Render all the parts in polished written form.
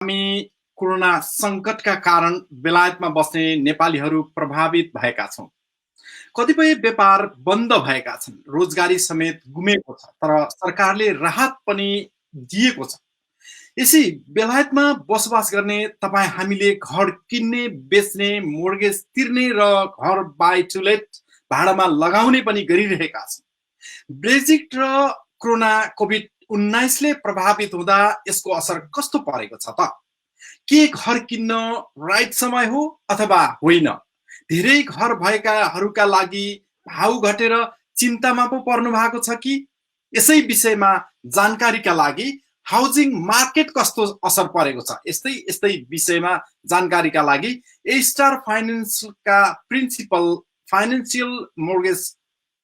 हामी कोरोना संकटका कारण बेलायतमा बस्ने नेपालीहरू प्रभावित भएका छौँ। कतिपय व्यापार बन्द भएका छन्, रोजगारी समेत गुमेको छ, तर सरकारले राहत पनि दिएको छ। यसै बेलायतमा बसोबास गर्ने तपाईँ हामीले घर किन्ने, बेच्ने, मोर्गेज तिर्ने र घर बाई टु लेट भाडामा लगाउने पनि गरिरहेका छन्। ब्रेक्जिट र कोरोना कोभिड-19ले प्रभावित हुँदा यसको असर कस्तो परेको छ त? के घर किन्न राइट समय हो अथवा होइन? धेरै घर भएकाहरूका लागि भाउ घटेर चिन्तामा पो पर्नु भएको छ कि? यसै विषयमा जानकारीका लागि हाउसिङ मार्केट कस्तो असर परेको छ, यस्तै यस्तै विषयमा जानकारीका लागि ए स्टार फाइनेन्सका प्रिन्सिपल फाइनेन्सियल मोर्गेज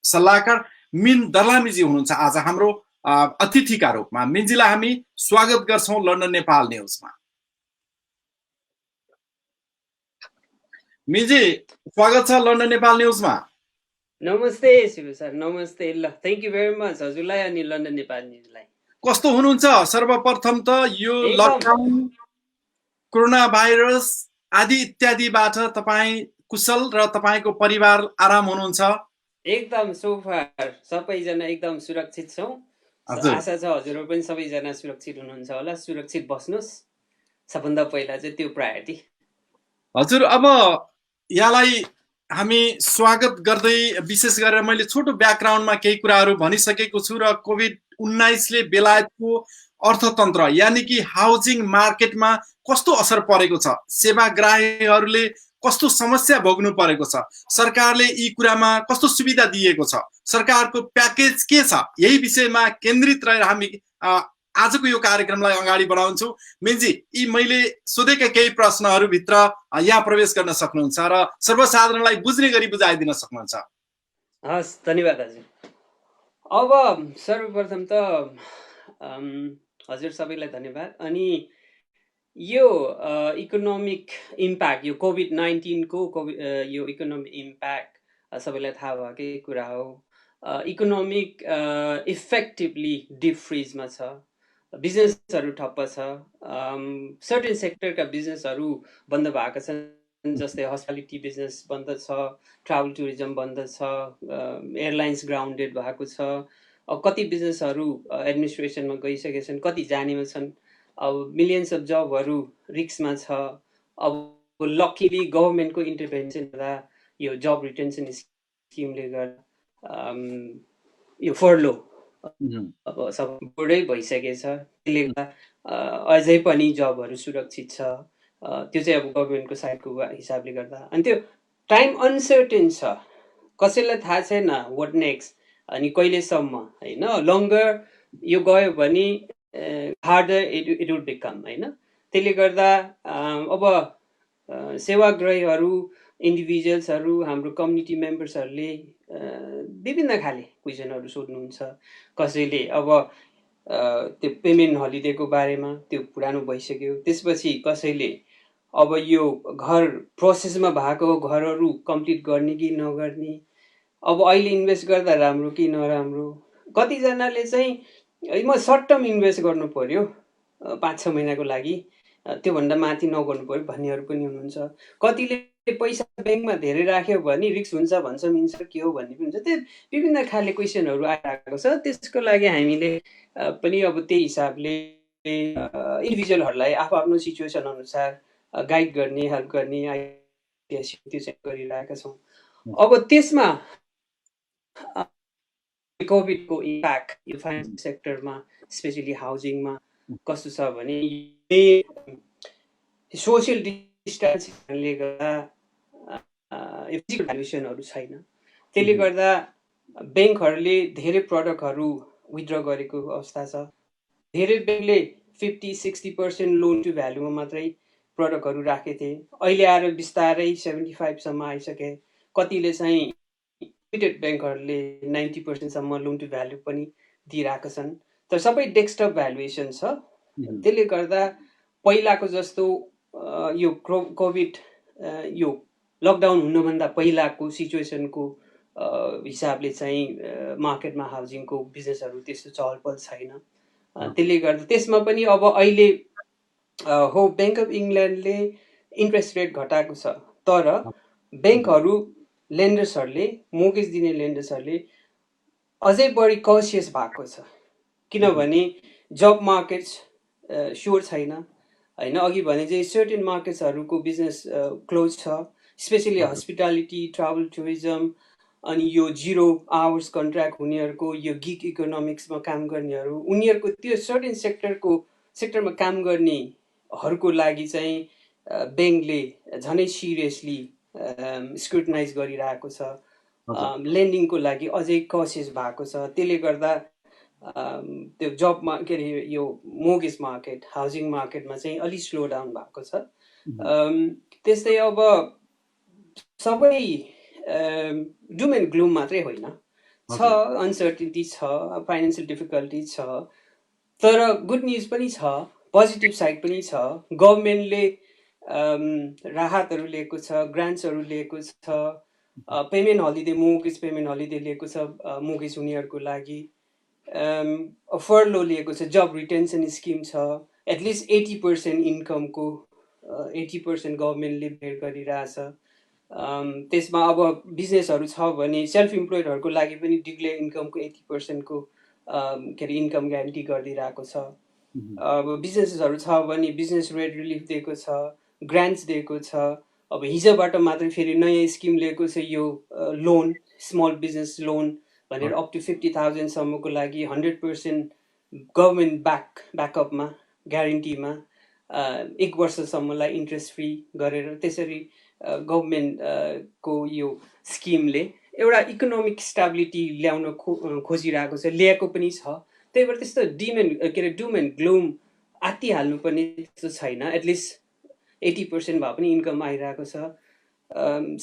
सल्लाहकार मिन दर्लामीजी हुनुहुन्छ आज हाम्रो अतिथिका रूपमा। मिनजीलाई हामी स्वागत गर्छौँ लन्डन नेपाल न्युजमा। मिनजी स्वागत छ लन्डन नेपाल न्युजमा। नमस्ते शिव सर, नमस्ते। ल, थ्याङ्क यू भेरी मच हजुरलाई अनि लन्डन नेपाल न्युजलाई। कस्तो हुनुहुन्छ? सर्वप्रथम त यो लकडाउन, कोरोना भाइरस आदि इत्यादिबाट तपाईँ कुशल र तपाईँको परिवार आराम हुनुहुन्छ? एकदम सोफार सबैजना एकदम सुरक्षित छौँ। आशा छ हजुरहरू पनि सबैजना सुरक्षित हुनुहुन्छ होला। सुरक्षित बस्नुहोस्, सबभन्दा पहिला चाहिँ त्यो प्रायोरिटी। हजुर, अब यहाँलाई हामी स्वागत गर्दै विशेष गरेर मैले छोटो ब्याकग्राउन्डमा केही कुराहरू भनिसकेको छु र कोभिड-19ले बेलायतको अर्थतन्त्र यानि कि हाउसिङ मार्केटमा कस्तो असर परेको छ, सेवाग्राहीहरूले कस्तो समस्या भोग्नु परेको छ, सरकारले यी कुरामा कस्तो सुविधा दिएको छ, सरकारको प्याकेज के छ, यही विषयमा केन्द्रित रहेर हामी आजको यो कार्यक्रमलाई अगाडि बढाउँछौँ। मिनजी, यी मैले सोधेका केही प्रश्नहरूभित्र यहाँ प्रवेश गर्न सक्नुहुन्छ र सर्वसाधारणलाई बुझ्ने गरी बुझाइदिन सक्नुहुन्छ। हस्, धन्यवाद हजुर। अब सर्वप्रथम त हजुर सबैलाई धन्यवाद। अनि यो इकोनोमिक इम्प्याक्ट, यो कोभिड-19को यो इकोनोमिक इम्प्याक्ट सबैलाई थाहा भएकै कुरा हो। इकोनोमिक इफेक्टिभली डिप फ्रिजमा छ, बिजनेसहरू ठप्प छ, सर्टेन सेक्टरका बिजनेसहरू बन्द भएका छन्, जस्तै हस्पिटालिटी बिजनेस बन्द छ, ट्राभल टुरिज्म बन्द छ, एयरलाइन्स ग्राउन्डेड भएको छ। अब कति बिजनेसहरू एडमिनिस्ट्रेसनमा गइसकेका छन्, कति जानेमा छन्। अब मिलियन्स अफ जबहरू रिस्कमा छ। अब लकिली गभर्मेन्टको इन्टरभेन्सन हुँदा यो जब रिटेन्सन स्किमले गर्दा यो फर्लो अब सब बुढै भइसकेछ, त्यसले गर्दा अझै पनि जबहरू सुरक्षित छ। त्यो चाहिँ अब गभर्मेन्टको साइडको हिसाबले गर्दा। अनि त्यो टाइम अनसर्टेन छ, कसैलाई थाहा छैन वाट नेक्स्ट अनि कहिलेसम्म, होइन। लङ्गर यो गयो भने हार्डर इट वुड बिकम, होइन। त्यसले गर्दा अब सेवाग्राहीहरू, इन्डिभिजुअल्सहरू, हाम्रो कम्युनिटी मेम्बर्सहरूले विभिन्न खाले क्वेसनहरू सोध्नुहुन्छ। कसैले अब त्यो पेमेन्ट हलिडेको बारेमा, त्यो पुरानो भइसक्यो। त्यसपछि कसैले अब यो घर प्रोसेसमा भएको घरहरू कम्प्लिट गर्ने कि नगर्ने, अब अहिले इन्भेस्ट गर्दा राम्रो कि नराम्रो। कतिजनाले चाहिँ म सर्ट टर्म इन्भेस्ट गर्नु पर्यो 5-6 महिनाको लागि, त्योभन्दा माथि नगर्नु पर्यो भन्नेहरू पनि हुनुहुन्छ। कतिले पैसा ब्याङ्कमा धेरै राख्यो भने रिस्क हुन्छ भन्छ, मिल्छ के हो भन्ने पनि हुन्छ। त्यो विभिन्न खाले क्वेसनहरू आइरहेको छ। त्यसको लागि हामीले पनि अब त्यही हिसाबले इन्डिभिजुअलहरूलाई आफ्नो सिचुएसन अनुसार गाइड गर्ने, हेल्प गर्ने आइडिया त्यो चाहिँ गरिरहेका छौँ। अब त्यसमा कोभिडको इम्प्याक्ट यो फाइनेन्स सेक्टरमा, स्पेसली हाउसिङमा कस्तो छ भने सोसियल डिस्टेन्सिङले गर्दा फिजिकल भ्यालुएसनहरू छैन। त्यसले गर्दा ब्याङ्कहरूले धेरै प्रडक्टहरू विथड्र गरेको अवस्था छ। धेरै ब्याङ्कले 50-60% लोन टु भ्यालुमा मात्रै प्रडक्टहरू राखेको थिए, अहिले आएर बिस्तारै 75सम्म आइसके। कतिले चाहिँ लिमिटेड ब्याङ्कहरूले 90% सम्म लोन टु भ्यालु पनि दिइरहेका छन्, तर सबै डेस्कटप भ्यालुएसन छ। त्यसले गर्दा पहिलाको जस्तो यो कोभिड यो लकडाउन हुनुभन्दा पहिलाको सिचुएसनको हिसाबले चाहिँ मार्केटमा हाउसिङको बिजनेसहरू त्यस्तो चहल पहल छैन। त्यसले गर्दा त्यसमा पनि अब अहिले हो, ब्याङ्क अफ इङ्ल्यान्डले इन्ट्रेस्ट रेट घटाएको छ, तर ब्याङ्कहरू लेन्डर्सहरूले मोर्गेज दिने लेन्डर्सहरूले अझै बढी कसियस भएको छ, किनभने जब मार्केट्स स्योर छैन होइन। अघि भने चाहिँ सर्टेन मार्केट्सहरूको बिजनेस क्लोज छ, स्पेसली हस्पिटालिटी, ट्राभल, टुरिज्म, अनि यो 0 आवर्स कन्ट्र्याक्ट हुनेहरूको, यो गिग इकोनोमिक्समा काम गर्नेहरू, उनीहरूको त्यो सर्टेन सेक्टरमा काम गर्नेहरूको लागि चाहिँ ब्याङ्कले झनै सिरियसली स्क्रुटनाइज गरिरहेको छ। लेन्डिङको लागि अझै कसियस भएको छ, त्यसले गर्दा त्यो जबमा के अरे यो मोर्गेज मार्केट, हाउसिङ मार्केटमा चाहिँ अलिक स्लो डाउन भएको छ। त्यस्तै अब सबै डुम एन्ड ग्लुम मात्रै होइन, छ अनसर्टिनिटी छ, फाइनेन्सियल डिफिकल्टी छ, तर गुड न्युज पनि छ, पोजिटिभ साइड पनि छ। गभर्मेन्टले राहतहरू लिएको छ, ग्रान्ट्सहरू लिएको छ, payment holiday, mortgage payment holiday लिएको छ मोर्गेज हुनेहरूको लागि, फर्लो लिएको छ, जब रिटेन्सन स्किम छ, एटलिस्ट 80% इन्कमको 80% गभर्मेन्टले बेयर गरिरहेछ। त्यसमा अब बिजनेसहरू छ भने सेल्फ इम्प्लोइडहरूको लागि पनि डिक्लेयर इन्कमको 80%को के अरे इन्कम ग्यारेन्टी गरिदिइरहेको छ। अब बिजनेसेसहरू छ भने बिजनेस रेट रिलिफ दिएको छ, ग्रान्ट्स दिएको छ। अब हिजोबाट मात्रै फेरि नयाँ स्किम लिएको छ, यो लोन, स्मल बिजनेस लोन भनेर अप टु 50,000 सम्मको लागि 100% गभर्मेन्ट ब्याकअपमा, ग्यारेन्टीमा 1 वर्षसम्मलाई इन्ट्रेस्ट फ्री गरेर, त्यसरी गभर्मेन्टको यो स्किमले एउटा इकोनोमिक स्टेबिलिटी ल्याउन खोजिरहेको छ, ल्याएको पनि छ। त्यही भएर त्यस्तो डुम एन्ड ग्लुम आत्तिहाल्नु पनि त्यस्तो छैन। एटलिस्ट 80% भए पनि इन्कम आइरहेको छ।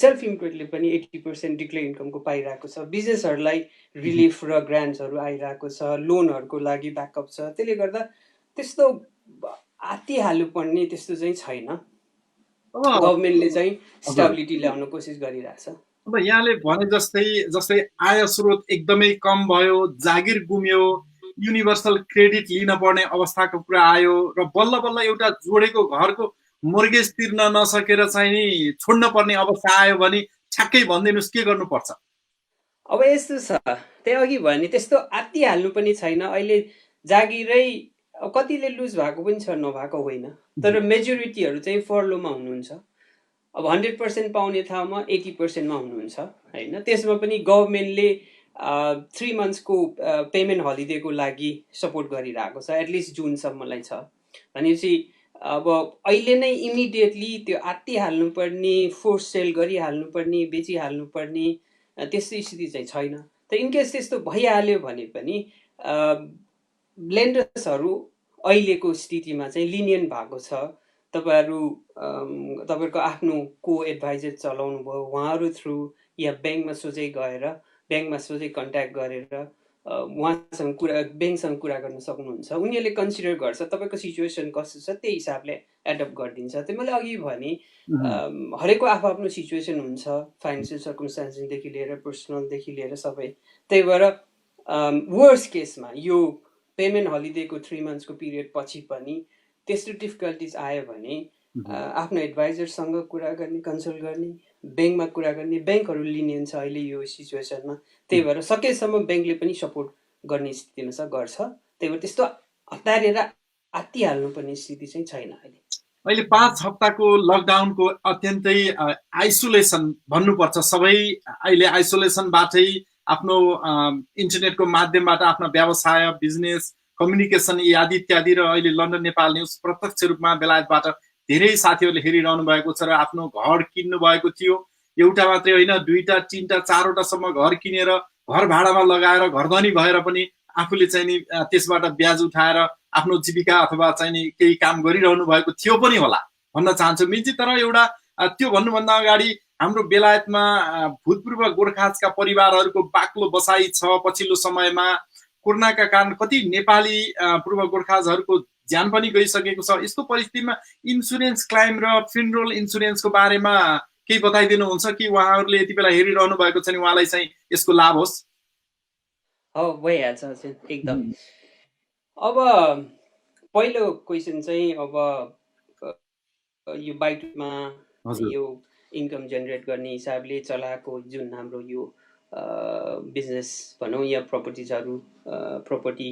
सेल्फ इम्प्लोइडले पनि 80% डिक्लेयर इन्कमको पाइरहेको छ। बिजनेसहरूलाई रिलिफ र ग्रान्ट्सहरू आइरहेको छ, लोनहरूको लागि ब्याकअप छ। त्यसले गर्दा त्यस्तो आत्तिहाल्नु पर्ने त्यस्तो चाहिँ छैन। गभर्मेन्टले चाहिँ स्टेबिलिटी ल्याउन कोसिस गरिरहेछ। अब यहाँले भने जस्तै आय स्रोत एकदमै कम भयो, जागिर गुम्यो, युनिभर्सल क्रेडिट लिन पर्ने अवस्थाको कुरा आयो, र बल्ल बल्ल एउटा जोडेको घरको मोर्गेज तिर्न नसकेर चाहिँ नि छोड्न पर्ने अवस्था आयो भने ठ्याक्कै भनिदिनुहोस् के गर्नुपर्छ? अब यस्तो छ, त्यही अघि भने त्यस्तो आत्तिहाल्नु पनि छैन। अहिले जागिरै कतिले लुज भएको पनि छ, नभएको होइन, तर मेजोरिटीहरू चाहिँ फर्लोमा हुनुहुन्छ। अब 100% पाउने ठाउँमा 80%मा हुनुहुन्छ होइन। त्यसमा पनि गभर्मेन्टले 3 मन्थ्सको पेमेन्ट हलिडेको लागि सपोर्ट गरिरहेको छ, एटलिस्ट जुनसम्मलाई छ भनेपछि अब अहिले नै इमिडिएटली त्यो आत्तिहाल्नुपर्ने, फोर्स सेल गरिहाल्नुपर्ने, बेचिहाल्नुपर्ने त्यस्तो स्थिति चाहिँ छैन। त इनकेस त्यस्तो भइहाल्यो भने पनि लेन्डर्सहरू अहिलेको स्थितिमा चाहिँ लिनियन्ट भएको छ। तपाईँहरूको आफ्नो को एडभाइजर चलाउनु भयो, उहाँहरू थ्रु या ब्याङ्कमा सोझै गएर, ब्याङ्कमा सोझै कन्ट्याक्ट गरेर उहाँसँग ब्याङ्कसँग कुरा गर्न सक्नुहुन्छ। उनीहरूले कन्सिडर गर्छ तपाईँको सिचुएसन कस्तो छ, त्यही हिसाबले एडप्ट गरिदिन्छ। त्यो मैले अघि भने हरेकको आफ्नो सिचुएसन हुन्छ, फाइनेन्सियल सर्कमस्टान्सदेखि लिएर पर्सनलदेखि लिएर सबै। त्यही भएर वर्स्ट केसमा यो पेमेन्ट हलिडेको 3 मन्थ्सको पिरियड पछि पनि त्यस्तो डिफिकल्टिज आयो भने आफ्नो एडभाइजरसँग कुरा गर्ने, कन्सल्ट गर्ने, ब्याङ्कमा कुरा गर्ने। ब्याङ्कहरू लिनियन्ट छ अहिले यो सिचुएसनमा, त्यही भएर सकेसम्म ब्याङ्कले पनि सपोर्ट गर्ने स्थितिमा छ, गर्छ। त्यही भएर त्यस्तो हतारेर आत्तिहाल्नुपर्ने स्थिति चाहिँ छैन अहिले। अहिले 5 हप्ताको लकडाउनको अत्यन्तै आइसोलेसन भन्नुपर्छ, सबै अहिले आइसोलेसनबाटै आफ्नो इन्टरनेटको माध्यमबाट आफ्ना व्यवसाय, बिजनेस, कम्युनिकेसन आदि इत्यादि, र अहिले लन्डन नेपाल न्युज प्रत्यक्ष रूपमा बेलायतबाट धेरै साथीहरूले हेरिरहनु भएको छ र आफ्नो घर किन्नु भएको थियो। एउटा मात्रै होइन, 2टा 3टा 4वटासम्म घर किनेर घर भाडामा लगाएर घरधनी भएर पनि आफूले चाहिँ नि त्यसबाट ब्याज उठाएर आफ्नो जीविका अथवा चाहिँ नि केही काम गरिरहनु भएको थियो पनि होला भन्न चाहन्छु मिन्जी। तर एउटा त्यो भन्नुभन्दा अगाडि हाम्रो बेलायतमा भूतपूर्व गोर्खाजका परिवारहरूको बाक्लो बसाई छ। पछिल्लो समयमा कोरोनाका कारण कति नेपाली पूर्व गोर्खाजहरूको ज्यान पनि गइसकेको छ। यस्तो परिस्थितिमा इन्सुरेन्स क्लाइम र फ्युनरल इन्सुरेन्सको बारेमा केही बताइदिनुहुन्छ कि उहाँहरूले यति बेला हेरिरहनु भएको छ नि उहाँलाई चाहिँ यसको लाभ होस्? भइहाल्छ एकदम। अब पहिलो क्वेसन चाहिँ अब यो बाइटमा हजुर यो इन्कम जेनेरेट गर्ने हिसाबले चलाएको जुन हाम्रो यो बिजनेस भनौँ या प्रपर्टिजहरू प्रपर्टी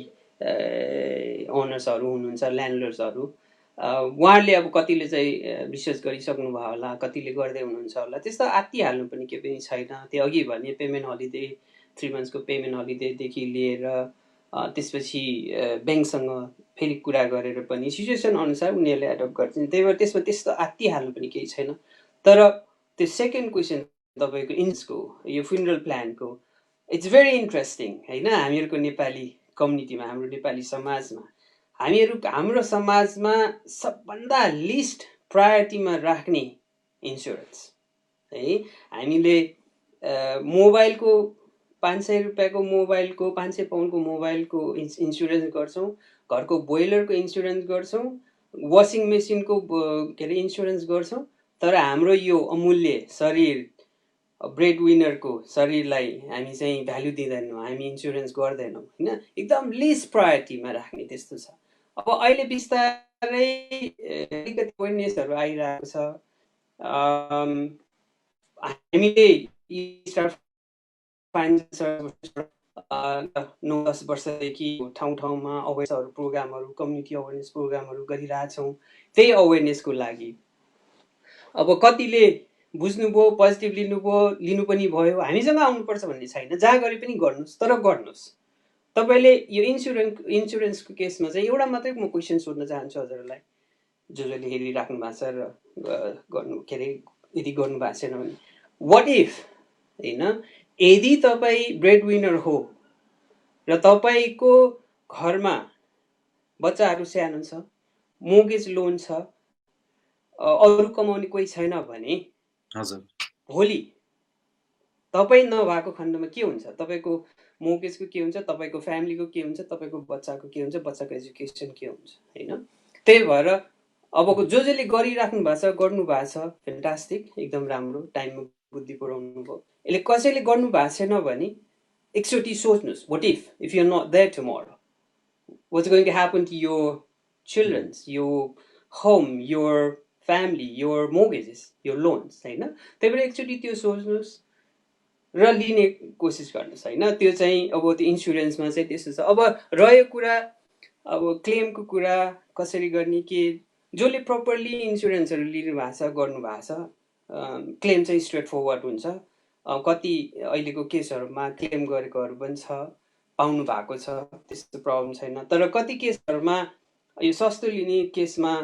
ओनर्सहरू हुनुहुन्छ ल्यान्डलर्ड्सहरू उहाँहरूले अब कतिले चाहिँ रिसर्च गरिसक्नु भयो होला कतिले गर्दै हुनुहुन्छ होला त्यस्तो आत्तिहाल्नु पनि केही पनि छैन त्यो अघि भने पेमेन्ट हलिडे 3 मन्थ्सको पेमेन्ट हलिडेदेखि लिएर त्यसपछि ब्याङ्कसँग फेरि कुरा गरेर पनि सिचुएसन अनुसार उनीहरूले एडप्ट गर्छन् त्यही भएर त्यसमा त्यस्तो आत्तिहाल्नु पनि केही छैन तर त्यो सेकेन्ड क्वेसन तपाईँको इन्सको यो फ्युनरल प्लानको इट्स भेरी इन्ट्रेस्टिङ होइन हामीहरूको नेपाली कम्युनिटीमा हाम्रो नेपाली समाजमा हाम्रो समाजमा सबभन्दा लिस्ट प्रायोरिटीमा राख्ने इन्सुरेन्स है हामीले मोबाइलको 500 रुपियाँको मोबाइलको 500 पाउन्डको मोबाइलको इन्सुरेन्स गर्छौँ घरको बोइलरको इन्सुरेन्स गर्छौँ वासिङ मेसिनको के अरे इन्सुरेन्स गर्छौँ तर हाम्रो यो अमूल्य शरीर ब्रेड विनरको शरीरलाई हामी चाहिँ भ्यालु दिँदैनौँ हामी इन्सुरेन्स गर्दैनौँ होइन एकदम लिस्ट प्रायोरिटीमा राख्ने त्यस्तो छ अब अहिले बिस्तारै अलिकति अवेरनेसहरू आइरहेको छ हामीले फाइनेन्स 9-10 वर्षदेखि ठाउँ ठाउँमा अवेरनेसहरू प्रोग्रामहरू कम्युनिटी अवेरनेस प्रोग्रामहरू गरिरहेछौँ त्यही अवेरनेसको लागि अब कतिले बुझ्नुभयो पोजिटिभ लिनु पनि भयो हामीसँग आउनुपर्छ भन्ने छैन जहाँ गरे पनि गर्नुहोस् तर गर्नुहोस् तपाईँले यो इन्सुरेन्सको केसमा चाहिँ एउटा मात्रै म क्वेसन सोध्न चाहन्छु हजुरहरूलाई जसले हेरिराख्नु भएको छ र गर्नु के अरे यदि गर्नु भएको छैन भने वाट इफ होइन यदि तपाईँ ब्रेड विनर हो र तपाईँको घरमा बच्चाहरू सानो छ मोर्गेज लोन छ अरू कमाउने कोही छैन भने हजुर भोलि तपाईँ नभएको खण्डमा के हुन्छ तपाईँको मोर्गेजको के हुन्छ तपाईँको फ्यामिलीको के हुन्छ तपाईँको बच्चाको के हुन्छ बच्चाको एजुकेसन के हुन्छ होइन त्यही भएर अबको जसले गरिराख्नु भएको छ गर्नु भएको छ फ्यान्टास्टिक एकदम राम्रो टाइममा बुद्धि पुऱ्याउनु भयो यसले कसैले गर्नु भएको छैन भने एकचोटि सोच्नुहोस् what if you are not there tomorrow what's going to happen to your childrens your home your family your mortgages your loans होइन त्यही भएर एकचोटि त्यो सोच्नुहोस् र लिने कोसिस गर्नुहोस् होइन त्यो चाहिँ अब त्यो इन्सुरेन्समा चाहिँ त्यस्तो छ अब रह्यो कुरा अब क्लेमको कुरा कसरी गर्ने के जसले प्रपरली इन्सुरेन्सहरू लिनु भएको छ गर्नु भएको छ क्लेम चाहिँ स्ट्रेट फरवर्ड हुन्छ कति अहिलेको केसहरूमा क्लेम गरेकोहरू पनि छ पाउनु भएको छ त्यस्तो प्रब्लम छैन तर कति केसहरूमा यो सस्तो लिने केसमा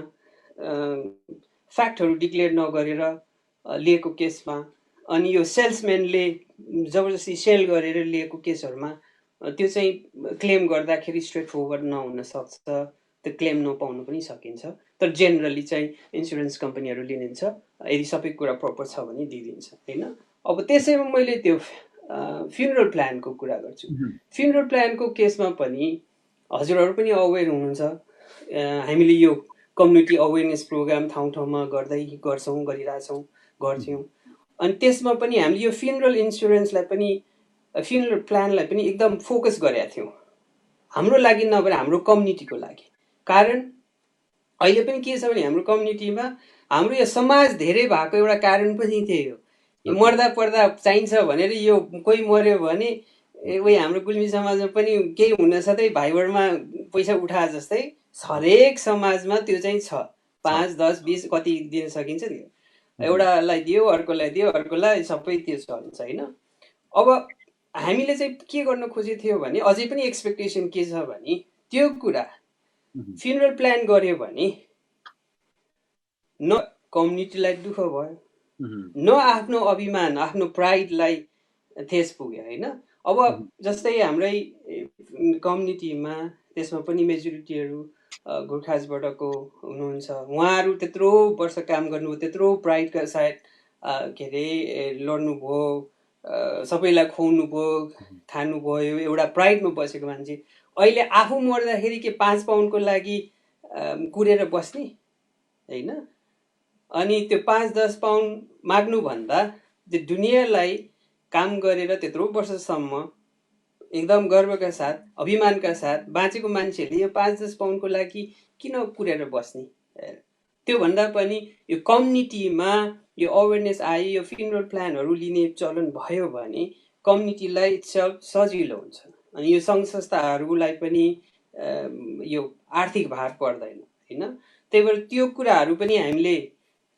फ्याक्टहरू डिक्लेयर नगरेर लिएको केसमा अनि यो सेल्सम्यानले जबरजस्ती सेल गरेर लिएको केसहरूमा त्यो चाहिँ क्लेम गर्दाखेरि स्ट्रेट फरवर्ड नहुन सक्छ त्यो क्लेम नपाउनु पनि सकिन्छ तर जेनरली चाहिँ इन्सुरेन्स कम्पनीहरू लिनुहुन्छ यदि सबै कुरा प्रपर छ भने दिइदिन्छ होइन अब त्यसैमा मैले त्यो फ्युनरल प्लानको कुरा गर्छु फ्युनरल प्लानको केसमा पनि हजुरहरू पनि अवेर हुनुहुन्छ हामीले यो कम्युनिटी अवेरनेस प्रोग्राम ठाउँ ठाउँमा गरिरहेछौँ गर्थ्यौँ अनि त्यसमा पनि हामीले यो फ्युनरल इन्सुरेन्सलाई पनि फ्युनरल प्लानलाई पनि एकदम फोकस गरेका थियौँ हाम्रो लागि नभएर हाम्रो कम्युनिटीको लागि कारण अहिले पनि के छ भने हाम्रो कम्युनिटीमा हाम्रो यो समाज धेरै भएको एउटा कारण पनि थियो मर्दा पर्दा चाहिन्छ भनेर यो कोही मर्यो भने उही हाम्रो गुल्मी समाजमा पनि केही हुन साथै भाइबरमा पैसा उठाए जस्तै हरेक समाजमा त्यो चाहिँ छ 5, 10, 20 कति दिन सकिन्छ त्यो एउटालाई दियो अर्कोलाई सबै त्यो चल्छ होइन अब हामीले चाहिँ के गर्न खोजेको थियो भने अझै पनि एक्सपेक्टेसन के छ भने त्यो कुरा फ्युनरल प्लान गर्यो भने न कम्युनिटीलाई दुःख भयो न आफ्नो अभिमान आफ्नो प्राइडलाई ठेस पुग्यो होइन अब जस्तै हाम्रै कम्युनिटीमा त्यसमा पनि मेजोरिटीहरू गोर्खाजबाटको हुनुहुन्छ उहाँहरू त्यत्रो वर्ष काम गर्नुभयो त्यत्रो प्राइडका साथ के अरे लड्नुभयो सबैलाई खुवाउनु भयो खानुभयो एउटा प्राइडमा बसेको मान्छे अहिले आफू मर्दाखेरि के 5 पाउन्डको लागि कुरेर बस्ने होइन अनि त्यो 5-10 पाउन्ड माग्नुभन्दा त्यो दुनियाँलाई काम गरेर त्यत्रो वर्षसम्म एकदम गर्वका साथ अभिमानका साथ बाँचेको मान्छेहरूले यो 5-10 पाउन्डको लागि किन कुरेर बस्ने त्योभन्दा पनि यो कम्युनिटीमा यो अवेरनेस आयो, यो फ्युनरल प्लानहरू लिने चलन भयो भने कम्युनिटीलाई सजिलो हुन्छ। अनि यो सङ्घ संस्थाहरूलाई पनि यो आर्थिक भार पर्दैन होइन। त्यही भएर त्यो कुराहरू पनि हामीले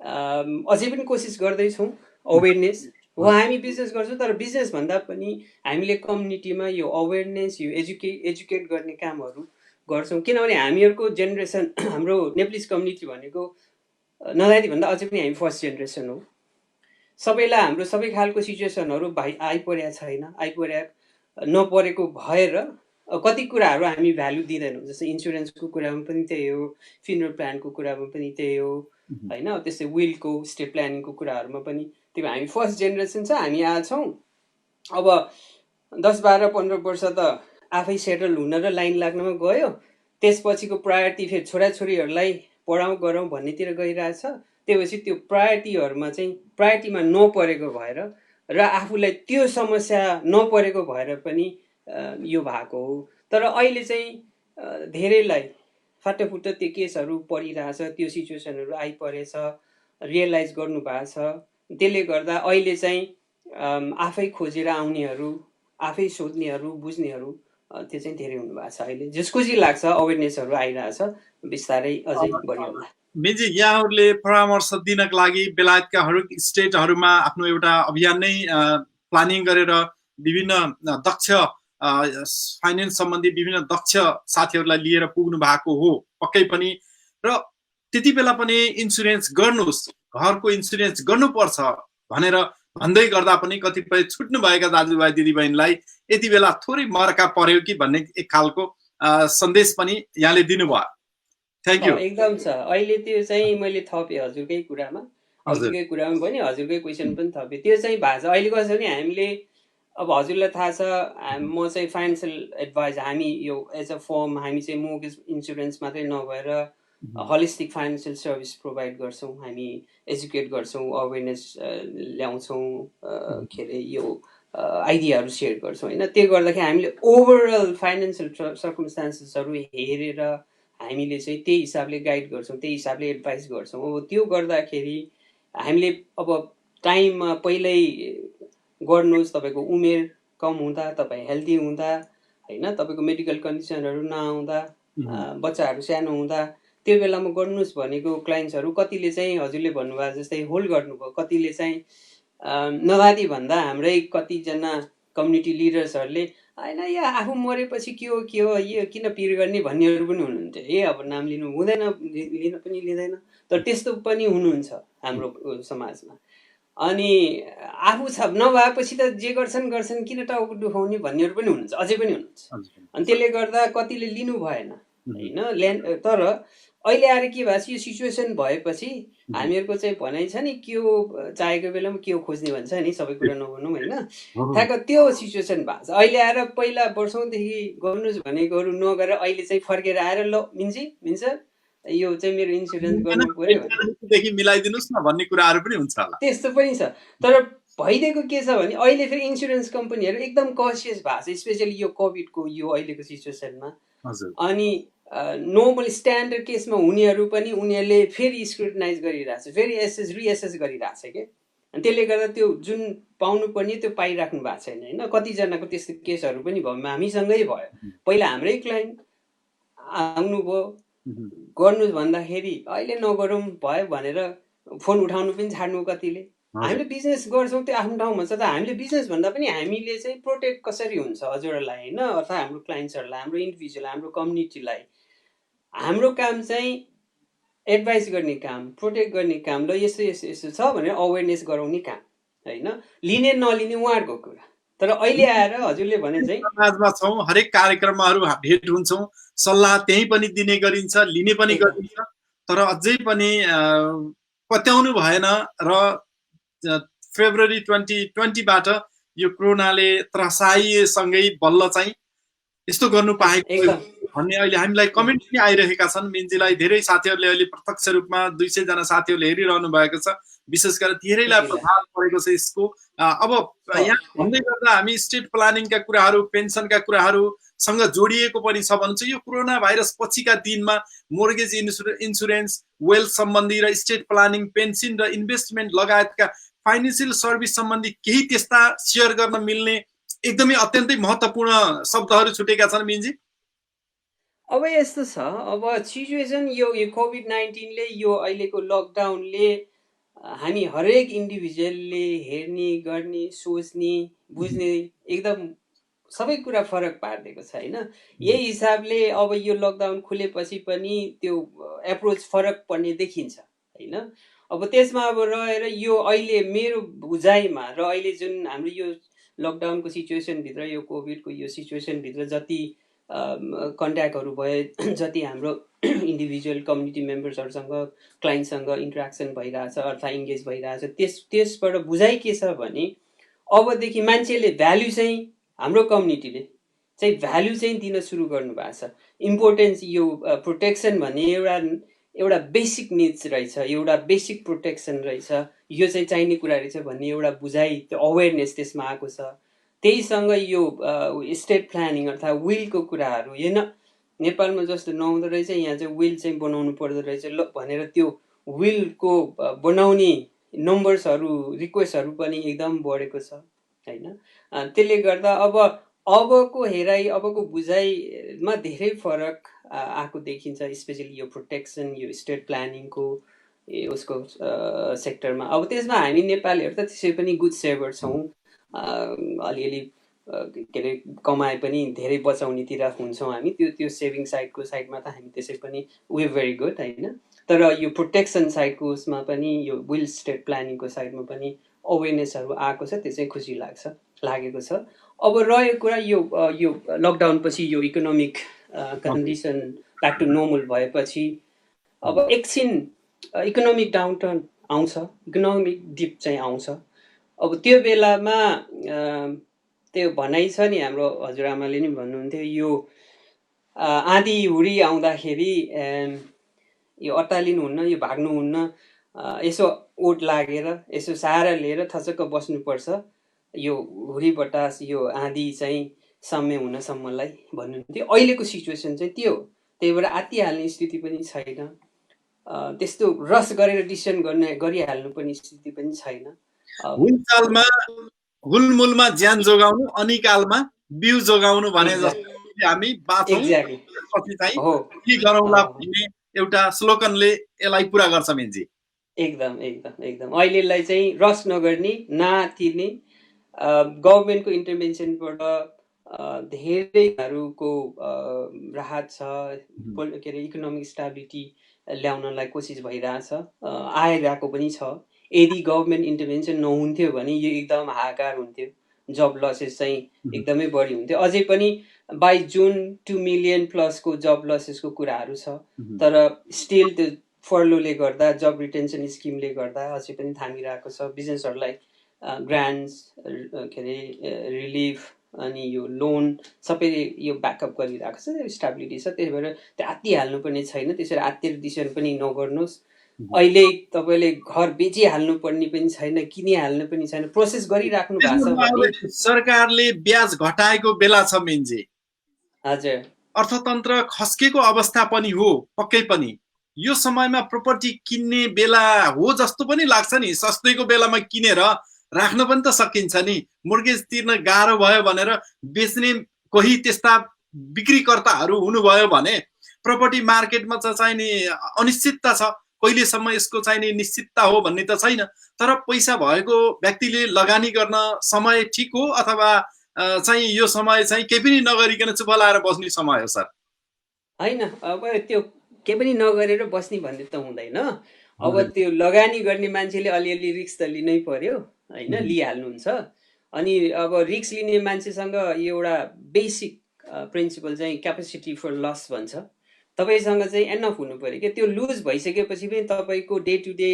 अझै पनि कोसिस गर्दैछौँ अवेरनेस। हो हामी बिजनेस गर्छौँ, तर बिजनेस भन्दा पनि हामीले कम्युनिटीमा यो अवेरनेस, यो एजुकेट गर्ने कामहरू गर्छौँ। किनभने हामीहरूको जेनेरेसन, हाम्रो नेप्लिज कम्युनिटी भनेको नजाति भन्दा अझै पनि हामी फर्स्ट जेनेरेसन हो। सबैलाई हाम्रो सबै खालको सिचुएसनहरू आइपरेको छैन, नपरेको भएर कति कुराहरू हामी भ्यालु दिँदैनौँ। जस्तै इन्सुरेन्सको कुरामा पनि त्यही हो, फ्युनरल प्लानको कुरामा पनि त्यही हो होइन। त्यस्तै विलको स्टेट प्लानिङको कुराहरूमा पनि त्यही भएर हामी फर्स्ट जेनेरेसन छ, हामी आछौँ। अब 10, 12, 15 वर्ष त आफै सेटल हुन र लाइन लाग्नमा गयो। त्यसपछिको प्रायोरिटी फेरि छोराछोरीहरूलाई पढाउँ गरौँ भन्नेतिर गइरहेछ। त्यसपछि त्यो प्रायोरिटीहरूमा चाहिँ प्रायोरिटीमा नपरेको भएर र आफूलाई त्यो समस्या नपरेको भएर पनि यो भएको हो। तर अहिले चाहिँ धेरैलाई फाटोफुट्ट त्यो केसहरू परिरहेछ, त्यो सिचुएसनहरू आइपरेछ, रियलाइज गर्नुभएको छ। त्यसले गर्दा अहिले चाहिँ आफै खोजेर आउनेहरू, आफै सोध्नेहरू, बुझ्नेहरू त्यो चाहिँ धेरै हुनुभएको छ अहिले। जसको चाहिँ लाग्छ अवेरनेसहरू आइरहेछ, बिस्तारै अझै बढियोला। मिन्जी, यहाँहरूले परामर्श दिनको लागि बेलायतका हरेक स्टेटहरूमा आफ्नो एउटा अभियान नै प्लानिङ गरेर विभिन्न दक्ष फाइनेन्स सम्बन्धी विभिन्न दक्ष साथीहरूलाई लिएर पुग्नु भएको हो पक्कै पनि। र त्यति बेला पनि इन्सुरेन्स गर्नुहोस्, घरको इन्सुरेन्स गर्नुपर्छ भनेर भन्दै गर्दा पनि कतिपय छुट्नुभएका दाजुभाइ दिदीबहिनीलाई यति बेला थोरै मर्का पर्यो कि भन्ने एक खालको सन्देश पनि यहाँले दिनुभयो। Thank you. एकदम छ। अहिले त्यो चाहिँ मैले थपेँ हजुरकै कुरामा पनि, हजुरकै क्वेसन पनि थपेँ। त्यो चाहिँ भएको छ। अहिले कसो भने हामीले अब हजुरलाई थाहा छ, म चाहिँ फाइनेन्सियल एडभाइज, हामी यो एज अ फर्म हामी चाहिँ मोर्गेज इन्सुरेन्स मात्रै नभएर होलिस्टिक फाइनेन्सियल सर्भिस प्रोभाइड गर्छौँ। हामी एजुकेट गर्छौँ, अवेरनेस ल्याउँछौँ, के अरे यो आइडियाहरू सेयर गर्छौँ होइन। त्यो गर्दाखेरि हामीले ओभरअल फाइनेन्सियल सर्कमस्टान्सेसहरू हेरेर हामीले चाहिँ त्यही हिसाबले गाइड गर्छौँ, त्यही हिसाबले एडभाइस गर्छौँ। अब त्यो गर्दाखेरि हामीले अब टाइममा पहिल्यै गर्नुहोस्, तपाईँको उमेर कम हुँदा, तपाईँ हेल्दी हुँदा होइन, तपाईँको मेडिकल कन्डिसनहरू नआउँदा, बच्चाहरू सानो हुँदा, त्यो बेलामा गर्नुहोस् भनेको क्लाइन्ट्सहरू कतिले चाहिँ हजुरले भन्नुभयो जस्तै होल्ड गर्नुभयो, कतिले चाहिँ नजाति भन्दा हाम्रै कतिजना कम्युनिटी लिडर्सहरूले होइन यो आफू मरेपछि के हो यो किन पिर गर्ने भन्नेहरू पनि हुनुहुन्थ्यो। अब नाम लिनु हुँदैन, लिन पनि लिँदैन, तर त्यस्तो पनि हुनुहुन्छ हाम्रो समाजमा। अनि आफू छ नभएपछि त जे गर्छन् किन टाउको दुखाउने भन्नेहरू पनि हुनुहुन्छ, अझै पनि हुनुहुन्छ। अनि त्यसले गर्दा कतिले लिनु भएन होइन। तर अहिले आएर के भएको छ, यो सिचुएसन भएपछि हामीहरूको चाहिँ भनाइ छ नि, के हो चाहेको बेलामा के हो खोज्ने भन्छ नि, सबै कुरा नभनौँ होइन। ठ्याक्क त्यो सिचुएसन भएको छ। अहिले आएर पहिला वर्षौँदेखि गर्नुहोस् भनेकोहरू नगरेर अहिले चाहिँ फर्केर आएर ल मिन्छ यो चाहिँ मेरो इन्सुरेन्स गर्नु पर्यो मिलाइदिनुहोस् न भन्ने कुराहरू पनि हुन्छ होला, त्यस्तो पनि छ। तर भइदिएको के छ भने अहिले फेरि इन्सुरेन्स कम्पनीहरू एकदम कसियस भएको छ, स्पेसली यो कोभिडको यो अहिलेको सिचुएसनमा। अनि नर्मल स्ट्यान्डर्ड केसमा हुनेहरू पनि उनीहरूले फेरि स्क्रुटिनाइज गरिरहेछ, फेरि रिएसेस गरिरहेछ कि। अनि त्यसले गर्दा त्यो जुन पाउनुपर्ने त्यो पाइराख्नु भएको छैन होइन। कतिजनाको त्यस्तो केसहरू पनि भयो, हामीसँगै भयो। पहिला हाम्रै क्लाइन्ट आउनुभयो, गर्नुहोस् भन्दाखेरि अहिले नगरौँ भयो भनेर फोन उठाउनु पनि छाड्नु कतिले। हामीले बिजनेस गर्छौँ त्यो आफ्नो ठाउँमा छ, त हामीले बिजनेस भन्दा पनि हामीले चाहिँ प्रोटेक्ट कसरी हुन्छ हजुरहरूलाई होइन, अर्थात् हाम्रो क्लाइन्ट्सहरूलाई, हाम्रो इन्डिभिजुअल, हाम्रो कम्युनिटीलाई। हाम्रो काम चाहिँ एडभाइस गर्ने काम, प्रोटेक्ट गर्ने काम, ल यस्तो यस्तो यस्तो छ भनेर अवेरनेस गराउने काम होइन। लिने नलिने उहाँहरूको कुरा। तर अहिले आएर हजुरले भने चाहिँ समाजमा छौँ, हरेक कार्यक्रमहरू भेट हुन्छौँ, सल्लाह त्यही पनि दिने गरिन्छ, लिने पनि गरिन्छ। तर अझै पनि पत्याउनु भएन र फेब्रुअरी 2020बाट यो कोरोनाले त्रसाइसँगै बल्ल चाहिँ यस्तो गर्नु पाएको भन्ने अहिले हामीलाई कमेन्ट पनि आइरहेका छन्। मिन्जीलाई धेरै साथीहरूले अहिले प्रत्यक्ष रूपमा 200 जना साथीहरूले हेरिरहनु भएको छ। विशेष गरेर धेरैलाई प्रभाव परेको छ यसको। अब यहाँ भन्दै गर्दा हामी स्टेट प्लानिङका कुराहरू, पेन्सनका कुराहरूसँग जोडिएको पनि छ भन्नुहुन्छ। यो कोरोना भाइरस पछिका दिनमा मोर्गेज इन्सुरेन्स, वेल्थ सम्बन्धी र स्टेट प्लानिङ, पेन्सन र इन्भेस्टमेन्ट लगायतका फाइनेन्सियल सर्भिस सम्बन्धी केही त्यस्ता सेयर गर्न मिल्ने एकदमै अत्यन्तै महत्त्वपूर्ण शब्दहरू छुटेका छन् मिन्जी। अब यस्तो छ, अब सिचुएसन यो कोभिड-19ले, यो अहिलेको लकडाउनले हामी हरेक इन्डिभिजुअलले हेर्ने, गर्ने, सोच्ने, बुझ्ने एकदम सबै कुरा फरक पारिदिएको छ होइन। यही हिसाबले अब यो लकडाउन खुलेपछि पनि त्यो एप्रोच फरक पर्ने देखिन्छ होइन। अब त्यसमा अब रहेर यो अहिले मेरो बुझाइमा र अहिले जुन हाम्रो यो लकडाउनको सिचुएसनभित्र, यो कोभिडको यो सिचुएसनभित्र जति कन्ट्याक्टहरू भए, जति हाम्रो इन्डिभिजुअल कम्युनिटी मेम्बर्सहरूसँग, क्लाइन्टसँग इन्ट्रेक्सन भइरहेछ अथवा इङ्गेज भइरहेछ, त्यसबाट बुझाइ के छ भने अबदेखि मान्छेले भ्याल्यु चाहिँ, हाम्रो कम्युनिटीले चाहिँ भ्याल्यु चाहिँ दिन सुरु गर्नु भएको छ। इम्पोर्टेन्स यो प्रोटेक्सन भन्ने एउटा बेसिक निड्स रहेछ, एउटा बेसिक प्रोटेक्सन रहेछ, यो चाहिँ चाहिने कुरा रहेछ भन्ने एउटा बुझाइ, त्यो अवेरनेस त्यसमा आएको छ। त्यहीसँग यो स्टेट प्लानिङ अर्थात् विलको कुराहरू, होइन नेपालमा जस्तो नहुँदो रहेछ, यहाँ चाहिँ विल चाहिँ बनाउनु पर्दो रहेछ ल भनेर त्यो विलको बनाउने नम्बर्सहरू, रिक्वेस्टहरू पनि एकदम बढेको छ होइन। त्यसले गर्दा अबको हेराइ, अबको बुझाइमा धेरै फरक आएको देखिन्छ, स्पेसली यो प्रोटेक्सन, यो स्टेट प्लानिङको उसको सेक्टरमा। अब त्यसमा हामी नेपालीहरू त त्यसै पनि गुड सेभर छौँ, अलिअलि के अरे कमाए पनि धेरै बचाउनेतिर हुन्छौँ हामी, त्यो सेभिङ साइडमा त हामी त्यसै पनि वे भेरी गुड होइन। तर यो प्रोटेक्सन साइडको उसमा पनि, यो विल स्टेट प्लानिङको साइडमा पनि अवेरनेसहरू आएको छ, त्यो चाहिँ खुसी लागेको छ। अब रहेको कुरा यो लकडाउन पछि यो economic condition back to normal भएपछि अब एकछिन इकोनोमिक डाउनटर्न आउँछ, इकोनोमिक डिप चाहिँ आउँछ। अब त्यो बेलामा त्यो भनाइ छ नि, हाम्रो हजुरआमाले नि भन्नुहुन्थ्यो, यो आँधी हुरी आउँदाखेरि यो अत्तालिनुहुन्न, यो भाग्नुहुन्न, यसो ओट लागेर यसो सहारा लिएर थचक्क बस्नुपर्छ, यो हुरी बटास, यो आँधी चाहिँ सम्य हुनसम्मलाई भन्नुहुन्थ्यो। अहिलेको सिचुएसन चाहिँ त्यो, त्यही भएर आत्तिहाल्ने स्थिति पनि छैन, त्यस्तो रस गरेर डिसिसन गरिहाल्नु पनि स्थिति पनि छैन। हुलचालमा हुलमुलमा ज्यान जोगाउनु, अनिकालमा बिउ जोगाउनु भने जस्तो हामी बाँचौँ, पछि चाहिँ के गरौँला भन्ने एउटा स्लोगनले यसलाई पुरा गर्छ मिन्जी। एकदम एकदम एकदम अहिलेलाई चाहिँ रस नगर्ने, नआत्तिने, गभर्मेन्टको इन्टरभेन्सनबाट धेरैहरूको राहत छ, के अरे इकोनोमिक स्टेबिलिटी ल्याउनलाई कोसिस भइरहेछ, आइरहेको पनि छ। यदि गभर्मेन्ट इन्टरभेन्सन नहुन्थ्यो भने यो एकदम हाहाकार हुन्थ्यो, जब लसेस चाहिँ एकदमै बढी हुन्थ्यो। अझै पनि बाई जुन 2 मिलियन प्लसको जब लसेसको कुराहरू छ, तर स्टिल त्यो फर्लोले गर्दा, जब रिटेन्सन स्किमले गर्दा अझै पनि थामिरहेको छ। बिजनेसहरूलाई ग्रान्ट्स, के अरे रिलिफ, अनि यो लोन सबै यो ब्याकअप गरिरहेको छ, स्टेबिलिटी छ। त्यही भएर त्यो आत्तिहाल्नु पनि छैन, त्यसरी आत्तिएर डिसिसन पनि नगर्नुहोस्। अहिले तपाईँले घर बेचिहाल्नु पर्ने पनि छैन, किनिहाल्नु पनि छैन, प्रोसेस गरिराख्नु भएको छ भने सरकारले ब्याज घटाएको बेला छ मिन्जी। हजुर, अर्थतन्त्र खस्केको अवस्था पनि हो पक्कै पनि। यो समयमा प्रपर्टी किन्ने बेला हो जस्तो पनि लाग्छ नि, सस्तैको बेलामा किनेर राख्न पनि त सकिन्छ नि। मोर्गेज तिर्न गाह्रो भयो भनेर बेच्ने कोही त्यस्ता बिक्रीकर्ताहरू हुनुभयो भने प्रपर्टी मार्केटमा चाहिने अनिश्चितता छ, कहिलेसम्म यसको चाहिने निश्चितता हो भन्ने त छैन। तर पैसा भएको व्यक्तिले लगानी गर्न समय ठिक हो अथवा चाहिँ यो समय चाहिँ केही पनि नगरिकन चुप लाएर बस्ने समय हो सर? होइन, अब त्यो केही पनि नगरेर बस्ने भन्ने त हुँदैन। अब त्यो लगानी गर्ने मान्छेले अलिअलि रिस्क त लिनै पर्यो होइन, लिइहाल्नुहुन्छ। अनि अब रिस्क लिने मान्छेसँग एउटा बेसिक प्रिन्सिपल चाहिँ क्यापेसिटी फर लस भन्छ। तपाईँसँग चाहिँ एनफ हुनु पऱ्यो कि त्यो लुज भइसकेपछि पनि तपाईँको डे टु डे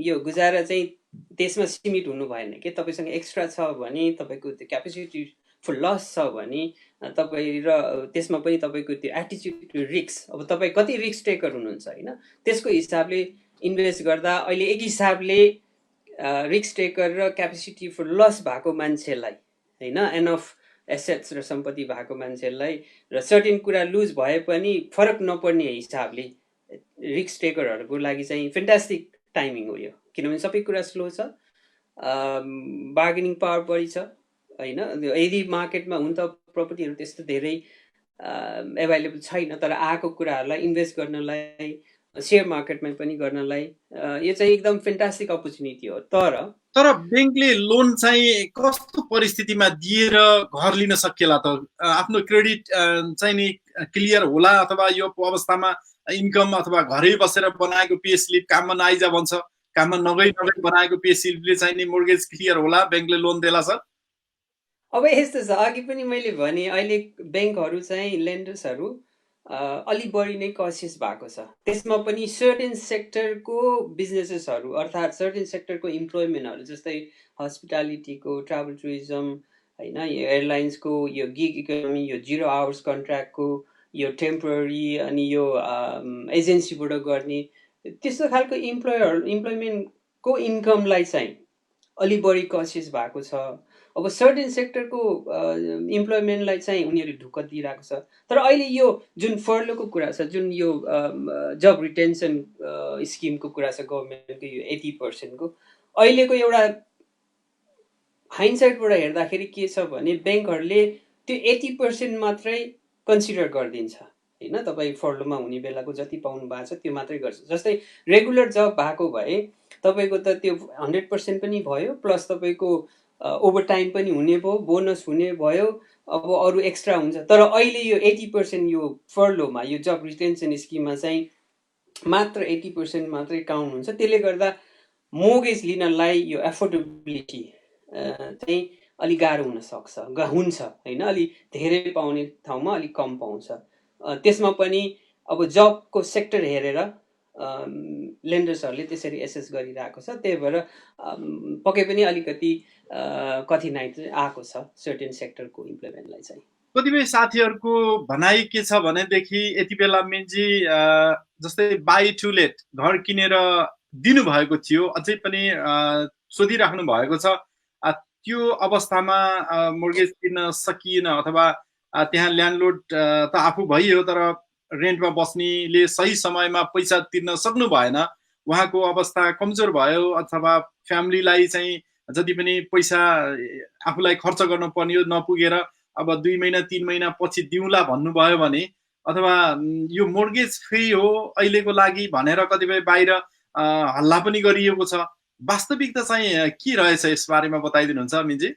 यो गुजारा चाहिँ त्यसमा सीमित हुनु भएन कि। तपाईँसँग एक्स्ट्रा छ भने, तपाईँको त्यो क्यापेसिटी फर लस छ भने तपाईँ, र त्यसमा पनि तपाईँको त्यो एटिच्युड टु रिस्क, अब तपाईँ कति रिस्क टेकर हुनुहुन्छ होइन, त्यसको हिसाबले इन्भेस्ट गर्दा अहिले एक हिसाबले रिस्क टेकर र क्यापेसिटी फर लस भएको मान्छेलाई होइन, एनफ एसेट्स र सम्पत्ति भएको मान्छेलाई र सर्टेन कुरा लुज भए पनि फरक नपर्ने हिसाबले रिस्क टेकरहरूको लागि चाहिँ फेन्टास्टिक टाइमिङ हो यो, किनभने सबै कुरा स्लो छ, बार्गेनिङ पावर बढी छ होइन। यदि मार्केटमा हुन त प्रपर्टीहरू त्यस्तो धेरै एभाइलेबल छैन, तर आएको कुराहरूलाई इन्भेस्ट गर्नलाई सेयर मार्केटमा पनि गर्नलाई यो चाहिँ एकदम फेन्टास्टिक अपर्च्युनिटी हो। तर ब्याङ्कले लोन चाहिँ कस्तो परिस्थितिमा दिएर घर लिन सकिएला त? आफ्नो क्रेडिट चाहिँ नि क्लियर होला, अथवा यो अवस्थामा इन्कम अथवा घरै बसेर बनाएको पे स्लिप काममा नआइजा भन्छ, काममा नगई बनाएको पे स्लिपले चाहिँ नि मोर्गेज क्लियर होला, ब्याङ्कले लोन देला सर? अब यस्तो छ, अघि पनि मैले भने अहिले ब्याङ्कहरू चाहिँ लेन्डर्सहरू अलि बढी नै कसियस भएको छ। त्यसमा पनि सर्टेन सेक्टरको बिजनेसेसहरू अर्थात् सर्टेन सेक्टरको इम्प्लोइमेन्टहरू जस्तै हस्पिटालिटीको, ट्राभल टुरिज्म होइन, यो एयरलाइन्सको, यो गिग इकोनोमी, यो 0 आवर्स कन्ट्र्याक्टको, यो टेम्पोररी, अनि यो एजेन्सीबाट गर्ने त्यस्तो खालको इम्प्लोइमेन्टको इन्कमलाई चाहिँ अलि बढी कसियस भएको छ। अब सर्टेन सेक्टरको इम्प्लोइमेन्टलाई चाहिँ उनीहरूले ढुक्क दिइरहेको छ। तर अहिले यो जुन फर्लोको कुरा छ, जुन यो जब रिटेन्सन स्किमको कुरा छ गभर्मेन्टको, यो 80% को, अहिलेको एउटा हाइन्डसाइडबाट हेर्दाखेरि के छ भने ब्याङ्कहरूले त्यो 80% मात्रै कन्सिडर गरिदिन्छ होइन। तपाईँ फर्लोमा हुने बेलाको जति पाउनु भएको छ त्यो मात्रै गर्छ। जस्तै रेगुलर जब भएको भए तपाईँको त त्यो 100% पनि भयो, प्लस तपाईँको ओभर टाइम पनि हुने भयो, बोनस हुने भयो, अब अरू एक्स्ट्रा हुन्छ। तर अहिले यो 80% यो फर्लोमा, यो जब रिटेन्सन स्किममा चाहिँ मात्र 80% मात्रै काउन्ट हुन्छ। त्यसले गर्दा मोर्गेज लिनलाई यो एफोर्डेबिलिटी चाहिँ अलिक गाह्रो हुनसक्छ, हुन्छ होइन। अलि धेरै पाउने ठाउँमा अलिक कम पाउँछ। त्यसमा पनि अब जबको सेक्टर हेरेर लेन्डर्सहरूले त्यसरी एसेस गरिरहेको छ। त्यही भएर पक्कै पनि अलिकति कठिनाइ चाहिँ आएको छ सर्टेन सेक्टरको इम्प्लोइमेन्टलाई चाहिँ। कतिपय साथीहरूको भनाइ के छ भनेदेखि यति बेला मिन्जी जस्तै बाई टु लेट घर किनेर दिनुभएको थियो, अझै पनि सोधिराख्नु भएको छ, त्यो अवस्थामा मोर्गेज तिर्न सकिएन, अथवा त्यहाँ ल्यान्डलोड त आफू भइयो तर रेन्टमा बस्नेले सही समयमा पैसा तिर्न सक्नु भएन, उहाँको अवस्था कमजोर भयो, अथवा फ्यामिलीलाई चाहिँ जति पनि पैसा आफूलाई खर्च गर्न पर्ने नपुगेर अब 2 महिना 3 महिना पछि दिउँला भन्नुभयो भने, अथवा यो मोर्गेज फ्री हो अहिलेको लागि भनेर कतिपय बाहिर हल्ला पनि गरिएको छ, वास्तविकता चाहिँ के रहेछ यस बारेमा बताइदिनुहुन्छ मिन्जी?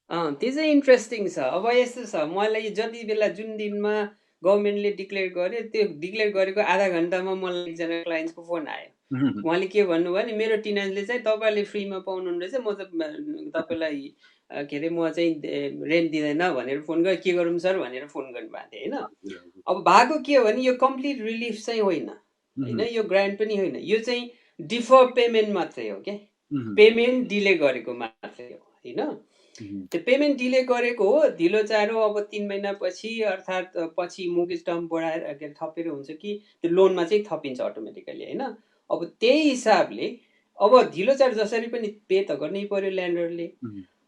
त्यो चाहिँ इन्ट्रेस्टिङ छ। अब यस्तो छ, मलाई जति बेला जुन दिनमा गभर्मेन्टले डिक्लेयर गर्यो त्यो डिक्लेयर गरेको आधा घन्टामा मलाई एकजना क्लाइन्टको फोन आयो। उहाँले के भन्नुभयो भने मेरो टिनेजले चाहिँ तपाईँले फ्रीमा पाउनुहुने रहेछ, म त तपाईँलाई के अरे म चाहिँ रेन्ट दिँदैन भनेर फोन गरेँ, के गरौँ सर भनेर फोन गर्नुभएको थियो होइन। अब भएको के हो भने यो कम्प्लिट रिलिफ चाहिँ होइन होइन, यो ग्रान्ट पनि होइन, यो चाहिँ डिफर पेमेन्ट मात्रै हो क्या, पेमेन्ट डिले गरेको मात्रै हो होइन। त्यो पेमेन्ट डिले गरेको हो, ढिलो चाँडो अब 3 महिनापछि अर्थात् पछि मोर्गेज टर्म बढाएर थपेर हुन्छ कि त्यो लोनमा चाहिँ थपिन्छ अटोमेटिकली होइन। अब त्यही हिसाबले अब ढिलो चाँडो जसरी पनि पे त गर्नै पर्यो ल्यान्डलरले।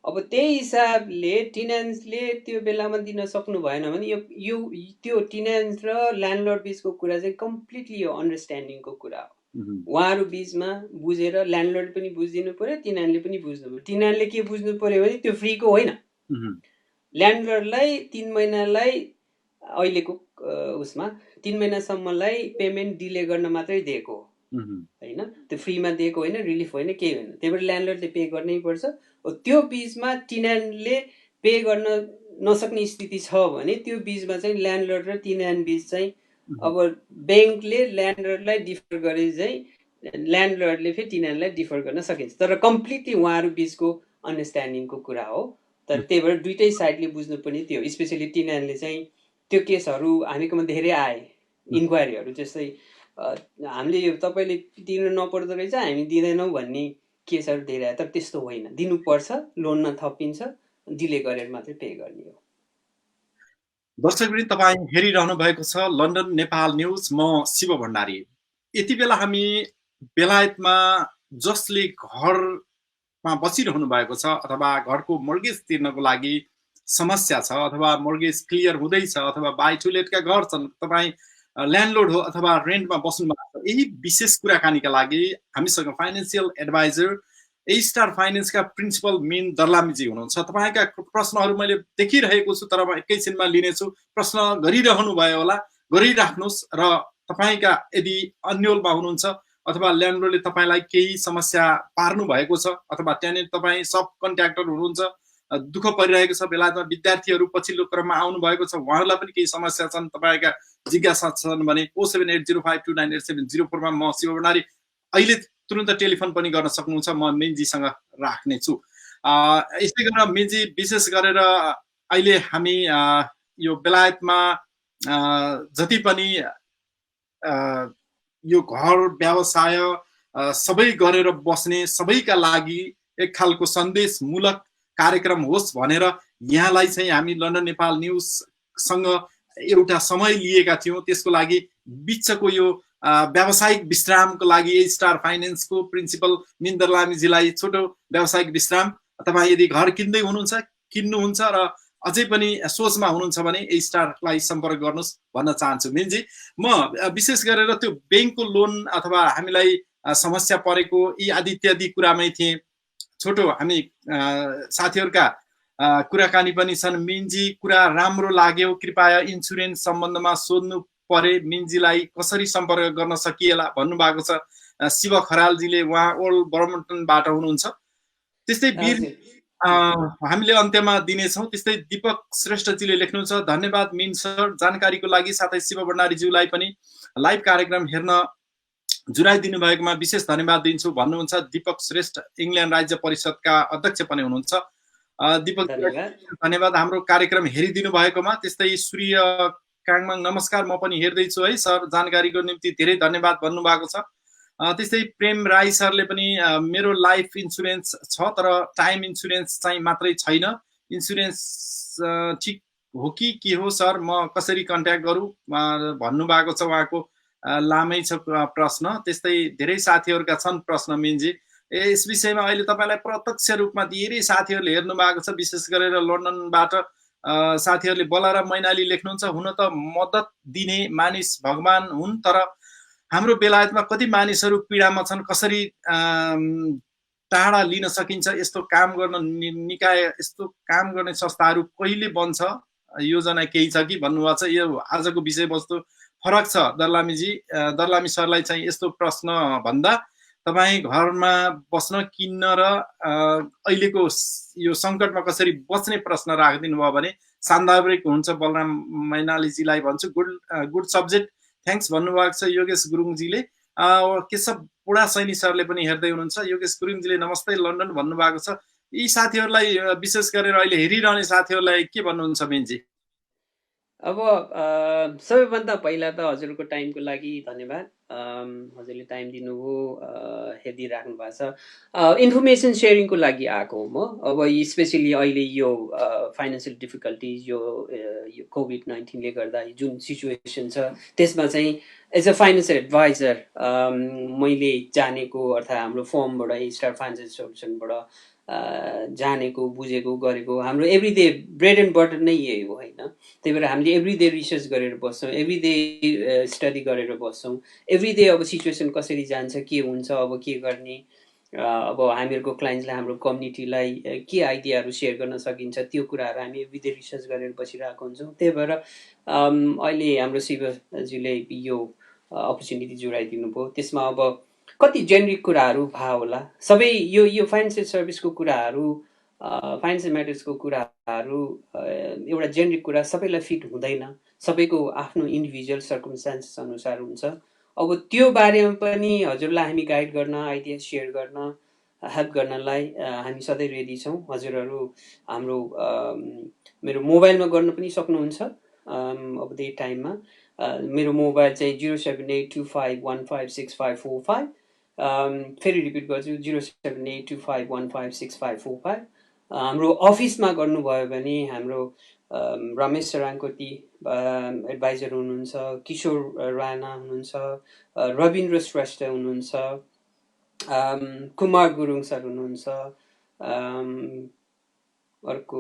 अब त्यही हिसाबले टिनेन्ट्सले त्यो बेलामा दिन सक्नु भएन भने यो त्यो टिनेन्ट र ल्यान्डलर्ड बिचको कुरा चाहिँ कम्प्लिटली यो अन्डरस्ट्यान्डिङको कुरा हो। उहाँहरू बिचमा बुझेर ल्यान्डलर्ड पनि बुझिदिनु पर्यो, टिनेन्टले पनि बुझ्नु पर्यो। टिनेन्टले के बुझ्नु पर्यो भने त्यो फ्रीको होइन, ल्यान्डलर्डलाई 3 महिनालाई अहिलेको उसमा 3 महिनासम्मलाई पेमेन्ट डिले गर्न मात्रै दिएको हो होइन, त्यो फ्रीमा दिएको होइन, रिलिफ होइन, केही होइन। त्यही भएर ल्यान्डलर्डले पे गर्नै पर्छ। त्यो बिचमा टिनेन्टले पे गर्न नसक्ने स्थिति छ भने त्यो बिचमा चाहिँ ल्यान्डलर्ड र टिनेन्ट बिच चाहिँ अब ब्याङ्कले ल्यान्डलर्डलाई डिफर गरे चाहिँ ल्यान्डलर्डले फेरि टिनेन्टलाई डिफर गर्न सकिन्छ। तर कम्प्लिटली उहाँहरू बिचको अन्डरस्ट्यान्डिङको कुरा हो। तर त्यही भएर दुइटै साइडले बुझ्नुपर्ने त्यो, स्पेसली टिनेन्टले चाहिँ त्यो केसहरू हामीकोमा धेरै आए इन्क्वायरीहरू, जस्तै हामीले यो तपाईँले दिनु नपर्दो रहेछ हामी दिँदैनौँ भन्ने केसहरू धेरै आयो। तर त्यस्तो होइन, दिनुपर्छ, लोनमा थपिन्छ, डिले गरेर मात्रै पे गर्ने हो। दर्शकवृन्द, तपाईँ हेरिरहनु भएको छ लन्डन नेपाल न्युज, म शिव भण्डारी। यति बेला हामी बेलायतमा जसले घरमा बसिरहनु भएको छ अथवा घरको मोर्गेज तिर्नको लागि समस्या छ अथवा मोर्गेज क्लियर हुँदैछ अथवा बाई टु लेटका घर छन्, तपाईँ ल्यान्डलोड हो अथवा रेन्टमा बस्नु भएको छ, यही विशेष कुराकानीका लागि हामीसँग फाइनेन्सियल एडभाइजर ए स्टार फाइनेन्सका प्रिन्सिपल मिन दर्लामीजी हुनुहुन्छ। तपाईँका प्रश्नहरू मैले देखिरहेको छु, तर म एकैछिनमा लिनेछु। प्रश्न गरिरहनु भयो होला, गरिराख्नुहोस्। र तपाईँका यदि अन्यलमा हुनुहुन्छ अथवा ल्यान्डलोडले तपाईँलाई केही समस्या पार्नु भएको छ अथवा त्यहाँनिर तपाईँ सब कन्ट्र्याक्टर हुनुहुन्छ, दुःख परिरहेको छ, बेलायतमा विद्यार्थीहरू पछिल्लो क्रममा आउनु भएको छ, उहाँहरूलाई पनि केही समस्या छन्, तपाईँका जिज्ञासा छन् भने 0780529870 मा म शिव भण्डारी अहिले तुरुन्त टेलिफोन पनि गर्न सक्नुहुन्छ, म मेनजीसँग राख्नेछु। यसै गरेर मेनजी विशेष गरेर अहिले हामी यो बेलायतमा जति पनि यो घर व्यवसाय सबै गरेर बस्ने सबैका लागि एक खालको सन्देशमूलक कार्यक्रम होस् भनेर यहाँलाई चाहिँ हामी लन्डन नेपाल न्युजसँग एउटा समय लिएका थियौँ। त्यसको लागि बिचको यो व्यावसायिक विश्रामको लागि ए स्टार फाइनेन्सको प्रिन्सिपल मिन दर्लामीजीलाई छोटो व्यावसायिक विश्राम। तपाईँ यदि घर किन्दै हुनुहुन्छ, किन्नुहुन्छ र अझै पनि सोचमा हुनुहुन्छ भने ए स्टारलाई सम्पर्क गर्नुहोस् भन्न चाहन्छु। मिनजी, म विशेष गरेर त्यो ब्याङ्कको लोन अथवा हामीलाई समस्या परेको यी आदि इत्यादि कुरामै थिएँ। छोटो हामी साथीहरूका कुराकानी पनि छन्। मिनजी, कुरा राम्रो लाग्यो, कृपया इन्सुरेन्स सम्बन्धमा सोध्नु परे मिनजीलाई कसरी सम्पर्क गर्न सकिएला भन्नुभएको छ शिव खरालजीले, उहाँ ओल्ड ब्रम्पटनबाट हुनुहुन्छ। त्यस्तै वीर हामीले अन्त्यमा दिनेछौँ। त्यस्तै दीपक श्रेष्ठजीले लेख्नुहुन्छ, धन्यवाद मिन सर जानकारीको लागि, साथै शिव भण्डारीज्यूलाई पनि लाइभ कार्यक्रम हेर्न जुराइदिनु भएकोमा विशेष धन्यवाद दिन्छु भन्नुहुन्छ। दीपक श्रेष्ठ इङ्ल्यान्ड राज्य परिषदका अध्यक्ष पनि हुनुहुन्छ। दीपक धन्यवाद हाम्रो कार्यक्रम हेरिदिनु भएकोमा। त्यस्तै सूर्य काङमाङ, नमस्कार, म पनि हेर्दैछु है सर, जानकारीको निम्ति धेरै धन्यवाद भन्नुभएको छ। त्यस्तै प्रेम राई सरले पनि मेरो लाइफ इन्सुरेन्स छ तर टाइम इन्सुरेन्स चाहिँ मात्रै छैन, इन्सुरेन्स ठिक हो कि के हो सर, म कसरी कन्ट्याक्ट गरौँ भन्नुभएको छ। उहाँको लामै छ प्रश्न। त्यस्तै धेरै साथीहरूका छन् प्रश्न मिनजी। यस विषयमा अहिले तपाईँलाई प्रत्यक्ष रूपमा धेरै साथीहरूले हेर्नु भएको छ, विशेष गरेर लन्डनबाट साथीहरूले बलाराम मैनाली लेख्नुहुन्छ, हुन त मद्दत दिने मानिस भगवान हुन्, तर हाम्रो बेलायतमा कति मानिसहरू पीडामा छन्, कसरी टाढा लिन सकिन्छ, यस्तो काम गर्न निकाय, यस्तो काम गर्ने संस्थाहरू कहिले बन्छ, योजना केही छ कि भन्नुभएको छ। यो आजको विषयवस्तु फरक छ दर्लामीजी। दर्लामी सरलाई चाहिँ यस्तो प्रश्न भन्दा तपाईँ घरमा बस्न, किन्न र अहिलेको यो सङ्कटमा कसरी बच्ने प्रश्न राखिदिनु भयो भने सान्दर्भिक हुन्छ। बलराम मैनालीजीलाई भन्छु, गुड सब्जेक्ट, थ्याङ्क्स भन्नुभएको छ योगेश गुरुङजीले। केशव बुढा सैनी सरले पनि हेर्दै हुनुहुन्छ। योगेश गुरुङजीले नमस्ते लन्डन भन्नुभएको छ। यी साथीहरूलाई विशेष गरेर अहिले हेरिरहने साथीहरूलाई के भन्नुहुन्छ मेनजी? अब सबैभन्दा पहिला त हजुरको टाइमको लागि धन्यवाद। हजुरले टाइम दिनुभयो, हेरिदिइराख्नु भएको छ। इन्फर्मेसन सेयरिङको लागि आएको हो म। अब स्पेसली अहिले यो फाइनेन्सियल डिफिकल्टिज, यो कोभिड-19ले गर्दा जुन सिचुएसन छ त्यसमा चाहिँ एज अ फाइनेन्सियल एडभाइजर मैले जानेको, अर्थात् हाम्रो फर्मबाट ए स्टार फाइनेन्सियल सोल्युसनबाट जानेको, बुझेको, गरेको, हाम्रो एभ्रिडे ब्रेड एन्ड बटर नै यही हो होइन। त्यही भएर हामीले एभ्रिडे रिसर्च गरेर बस्छौँ, एभ्रिडे स्टडी गरेर बस्छौँ, एभ्रिडे अब सिचुएसन कसरी जान्छ, के हुन्छ, अब के गर्ने, अब हामीहरूको क्लाइन्ट्सलाई, हाम्रो कम्युनिटीलाई के आइडियाहरू सेयर गर्न सकिन्छ, त्यो कुराहरू हामी एभ्रिडे रिसर्च गरेर बसिरहेको हुन्छौँ। त्यही भएर अहिले हाम्रो शिवजीले यो अपर्च्युनिटी जुराइदिनु भयो। त्यसमा अब कति जेनरिक कुराहरू भयो होला, सबै यो फाइनेन्सियल सर्भिसको कुराहरू, फाइनेन्सियल म्याटर्सको कुराहरू एउटा जेनरिक कुरा सबैलाई फिट हुँदैन, सबैको आफ्नो इन्डिभिजुअल सर्कमस्टान्सेस अनुसार हुन्छ। अब त्यो बारेमा पनि हजुरलाई हामी गाइड गर्न, आइडिया सेयर गर्न, हेल्प गर्नलाई हामी सधैँ रेडी छौँ। हजुरहरू हाम्रो मेरो मोबाइलमा गर्न पनि सक्नुहुन्छ अब त्यही टाइममा। मेरो मोबाइल चाहिँ 07825156545। फेरि रिपिट गर्छु, 07825156545। हाम्रो अफिसमा गर्नुभयो भने हाम्रो रमेश सराङकोटी एडभाइजर हुनुहुन्छ, किशोर राणा हुनुहुन्छ, रविन्द्र श्रेष्ठ हुनुहुन्छ, कुमार गुरुङ सर हुनुहुन्छ, अर्को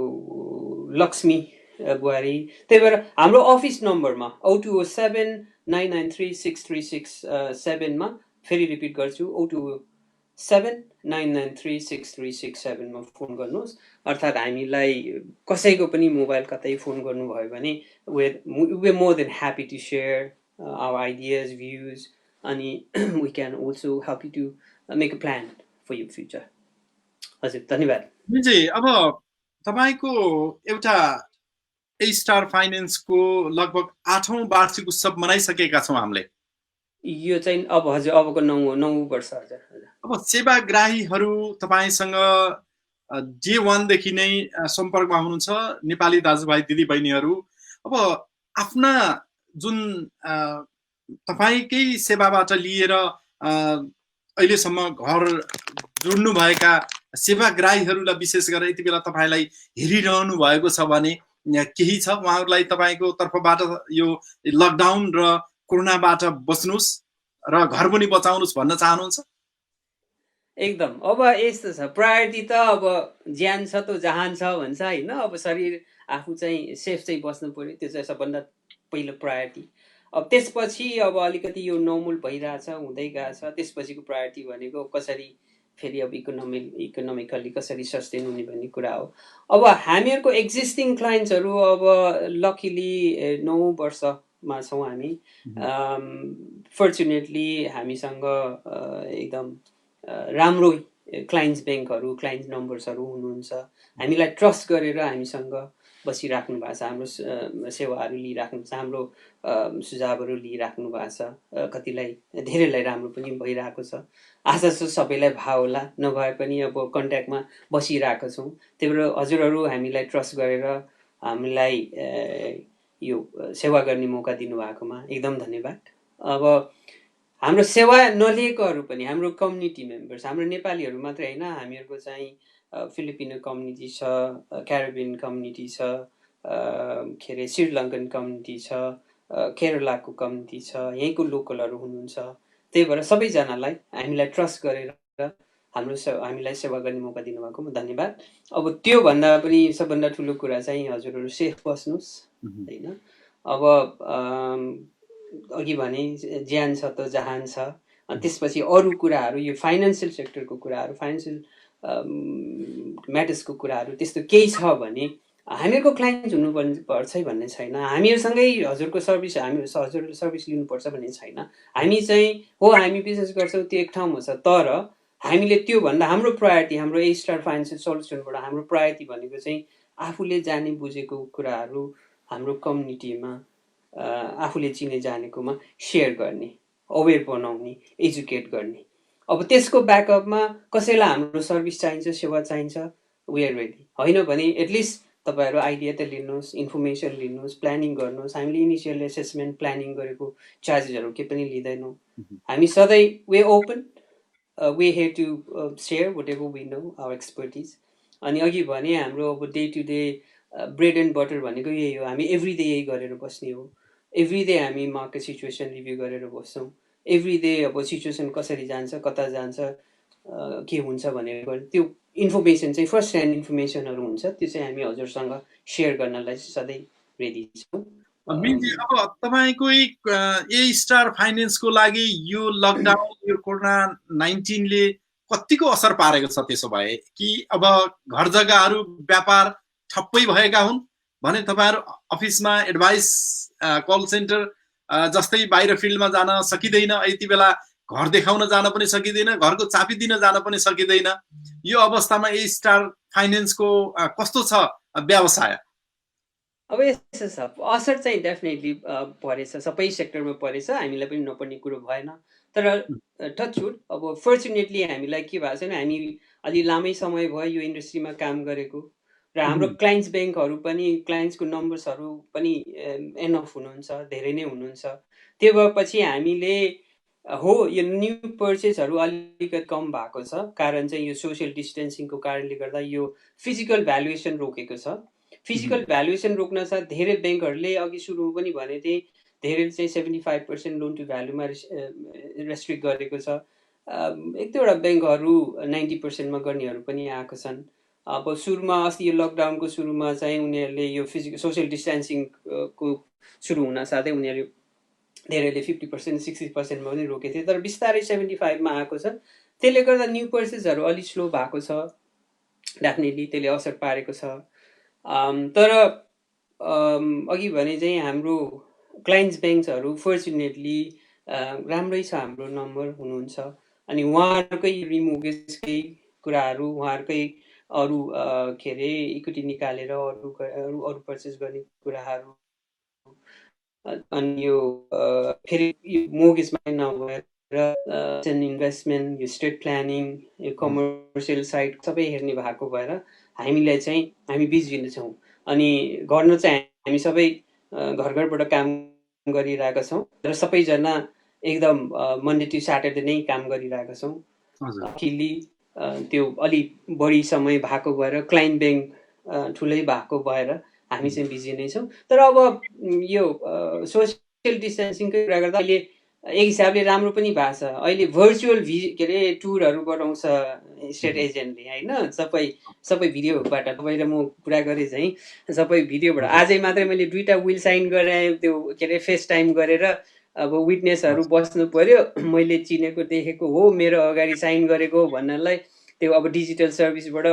लक्ष्मी बुहारी। त्यही भएर हाम्रो अफिस नम्बरमा 0207993636 मा फेरि रिपिट गर्छु 0207993636 मा फोन गर्नुहोस्। अर्थात् हामीलाई कसैको पनि मोबाइल कतै फोन गर्नुभयो भने we're more than happy to share our ideas, views, अनि we can also help you to make a plan for your future. हजुर धन्यवाद। निजी अब तपाईको एउटा ए स्टार फाइनेन्सको लगभग 8औं वार्षिक उत्सव मनाइसकेका छौं हामीले। यो चाहिँ अब हजुर अबको 9 वर्ष हजुर। अब सेवाग्राहीहरू तपाईसँग डे 1 देखि नै सम्पर्कमा हुनुहुन्छ, नेपाली दाजुभाइ दिदीबहिनीहरू। अब आफ्ना जुन तपाईकै सेवाबाट लिएर अहिलेसम्म घर जोड्नु भएका सेवाग्राहीहरूलाई विशेष गरेर यति बेला तपाईलाई हेरिरहनु भएको छ भने केही छ उहाँहरूलाई तपाईको तर्फबाट यो लकडाउन र कोरोनाबाट बच्नुस् र घर पनि बचाउनुस् भन्न चाहनुहुन्छ? एकदम। अब यस्तो छ, प्रायोरिटी त अब ज्यान छ त जहान छ भन्छ हैन। अब शरीर आफू चाहिँ सेफ चाहिँ बस्नु पर्यो, त्यो चाहिँ सबभन्दा पहिलो प्रायोरिटी। अब त्यसपछि अब अलिकति यो नर्मल भइरहेछ, हुँदै गएछ, त्यसपछिको प्रायोरिटी भनेको कसरी फेरि अब इकोनोमिकली कसरी सस्टेन हुने भन्ने कुरा हो। अब हामीहरूको एक्जिस्टिङ क्लाइन्ट्सहरू अब लकिली 9 वर्षमा छौँ हामी। फर्चुनेटली हामीसँग एकदम राम्रो क्लाइन्ट्स ब्याङ्कहरू, क्लाइन्ट्स नम्बर्सहरू हुनुहुन्छ। हामीलाई ट्रस्ट गरेर हामीसँग बसिराख्नु भएको छ, हाम्रो सेवाहरू लिइराख्नु छ, हाम्रो सुझावहरू लिइराख्नु भएको छ। कतिलाई धेरैलाई राम्रो पनि भइरहेको छ। आशा छ सबैलाई भाव होला, नभए पनि अब कन्ट्याक्टमा बसिरहेको छौँ। त्यही भएर हजुरहरू हामीलाई ट्रस्ट गरेर हामीलाई यो सेवा गर्ने मौका दिनुभएकोमा एकदम धन्यवाद। अब हाम्रो सेवा नलिएकोहरू पनि हाम्रो कम्युनिटी मेम्बर्स, हाम्रो नेपालीहरू मात्रै होइन, हामीहरूको चाहिँ फिलिपिनो कम्युनिटी छ, क्यारिबियन कम्युनिटी छ, के अरे श्रीलङ्कन कम्युनिटी छ, केरलाको कम्युनिटी छ, यहीँको लोकलहरू हुनुहुन्छ। त्यही भएर सबैजनालाई हामीलाई ट्रस्ट गरेर हामीलाई सेवा गर्ने मौका दिनुभएकोमा धन्यवाद। अब त्योभन्दा पनि सबभन्दा ठुलो कुरा चाहिँ हजुरहरू सेफ बस्नुहोस् होइन। अब अघि भने ज्यान छ त जहान छ। अनि त्यसपछि अरू कुराहरू, यो फाइनेन्सियल सेक्टरको कुराहरू, फाइनेन्सियल म्याटर्सको कुराहरू त्यस्तो केही छ भने हामीहरूको क्लाइन्ट हुनुपर्छ भन्ने छैन। हामीहरूसँगै हजुरको सर्भिस, हजुरले सर्भिस लिनुपर्छ भन्ने छैन। हामी चाहिँ हो हामी बिजनेस गर्छौँ त्यो एक ठाउँमा छ, तर हामीले त्योभन्दा हाम्रो प्रायोरिटी, हाम्रो ए स्टार फाइनेन्सियल सल्युसनबाट हाम्रो प्रायोरिटी भनेको चाहिँ आफूले जाने बुझेको कुराहरू हाम्रो कम्युनिटीमा आफूले चिने जानेकोमा सेयर गर्ने, अवेर बनाउने, एजुकेट गर्ने। अब त्यसको ब्याकअपमा कसैलाई हाम्रो सर्भिस चाहिन्छ, सेवा चाहिन्छ, वी आर रेडी। होइन भने एटलिस्ट तपाईँहरू आइडिया त लिनुहोस्, इन्फर्मेसन लिनुहोस्, प्लानिङ गर्नुहोस्। हामीले इनिसियल एसेसमेन्ट प्लानिङ गरेको चार्जेसहरू केही पनि लिँदैनौँ। हामी सधैँ we open, we here to share whatever we know our expertise. अनि अघि भने हाम्रो अब day to day bread and butter भनेको यही हो। हामी एभ्री डे यही गरेर बस्ने हो। एभ्री डे हामी मार्केट सिचुएसन रिभ्यू गरेर बस्छौँ। एभ्री डे अब सिचुएसन कसरी जान्छ, कता जान्छ, के हुन्छ भनेर त्यो इन्फर्मेसन चाहिँ फर्स्ट ह्यान्ड इन्फर्मेसनहरू हुन्छ, त्यो चाहिँ हामी हजुरसँग सेयर गर्नलाई सधैँ रेडी छौँ। मिन्जी, अब तपाईको ए स्टार फाइनेन्सको लागि यो लकडाउन, यो कोरोना-19 ले कतिको असर पारेको छ? त्यसो भए कि अब घर जग्गाहरू, व्यापार ठप्पै भएका हुन् भने तपाईहरु अफिसमा एडभाइस कल सेन्टर जस्तै बाहिर फिल्डमा जान सकिदैन, यति बेला घर देखाउन जान पनि सकिदैन, घरको चाबी दिन जान पनि सकिदैन। यो अवस्थामा ए स्टार फाइनेन्सको कस्तो छ व्यवसाय? अब यस्तो छ, असर चाहिँ डेफिनेटली परेछ, सबै सेक्टरमा परेछ। हामीलाई पनि नपर्ने कुरो भएन। तर टचवुड अब फर्चुनेटली हामीलाई के भएको छैन, हामी अलि लामै समय भयो यो इन्डस्ट्रीमा काम गरेको र हाम्रो क्लाइन्ट्स ब्याङ्कहरू पनि, क्लाइन्ट्सको नम्बर्सहरू पनि एनफ हुनुहुन्छ, धेरै नै हुनुहुन्छ। त्यो भएपछि हामीले हो यो न्यू पर्चेसहरू अलिकति कम भएको छ। कारण चाहिँ यो सोसियल डिस्टेन्सिङको कारणले गर्दा यो फिजिकल भ्यालुएसन रोकेको छ। फिजिकल भ्यालुएसन रोक्न साथ धेरै ब्याङ्कहरूले अघि सुरुमा पनि भने थिए, धेरै चाहिँ 75% लोन टु भ्यालुमा रेस्ट्रिक्ट गरेको छ। एक दुईवटा ब्याङ्कहरू 90% मा गर्नेहरू पनि आएको छन्। अब सुरुमा अस्ति यो लकडाउनको सुरुमा चाहिँ उनीहरूले यो सोसियल डिस्टेन्सिङको सुरु हुन साथै उनीहरू धेरैले 50% 60%मा पनि रोकेको थिए, तर बिस्तारै 75मा आएको छ। त्यसले गर्दा न्यू पर्चेसहरू अलिक स्लो भएको छ, डेफिनेटली त्यसले असर पारेको छ। तर अघि भने चाहिँ हाम्रो क्लाइन्ट्स ब्याङ्क्सहरू फर्चुनेटली राम्रै छ, हाम्रो नम्बर हुनुहुन्छ। अनि उहाँहरूकै रिमोर्गेजकै कुराहरू, उहाँहरूकै अरू के अरे इक्विटी निकालेर अरू पर्चेस गर्ने कुराहरू, अनि यो फेरि मोर्गेजमा नभएर इन्भेस्टमेन्ट, यो स्टेट प्लानिङ, यो कमर्सियल साइड सबै हेर्ने भएको भएर हामीलाई चाहिँ हामी बिजी छौँ। अनि गर्न चाहिँ हामी सबै घर घरबाट काम गरिरहेका छौँ र सबैजना एकदम मन्डे टु स्याटरडे नै काम गरिरहेका छौँ। अखिली त्यो अलिक बढी समय भएको भएर क्लाइन्ट ब्याङ्क ठुलै भएको भएर हामी चाहिँ बिजी नै छौँ। तर अब यो सोसियल डिस्टेन्सिङकै कुरा गर्दा अहिले एक हिसाबले राम्रो पनि भएको छ। अहिले भर्चुअल के अरे टुरहरू गराउँछ स्टेट एजेन्टले होइन, सबै भिडियोबाट। तपाईँ र म कुरा गरेँ चाहिँ सबै भिडियोबाट। आजै मात्रै मैले 2टा विल साइन गराएँ, त्यो के अरे फेस टाइम गरेर। अब विटनेसहरू बस्नु पर्यो, मैले चिनेको देखेको हो, मेरो अगाडि साइन गरेको भन्नलाई त्यो अब डिजिटल सर्भिसबाट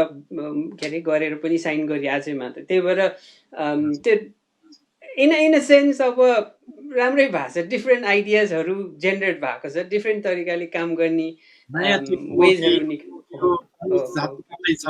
के अरे गरेर पनि साइन गरेँ आजै मात्रै। त्यही भएर त्यो इन अ सेन्स अब राम्रै भएको छ, डिफ्रेन्ट आइडियाजहरू जेनेरेट भएको छ, डिफ्रेन्ट तरिकाले काम गर्ने वेजहरू छ।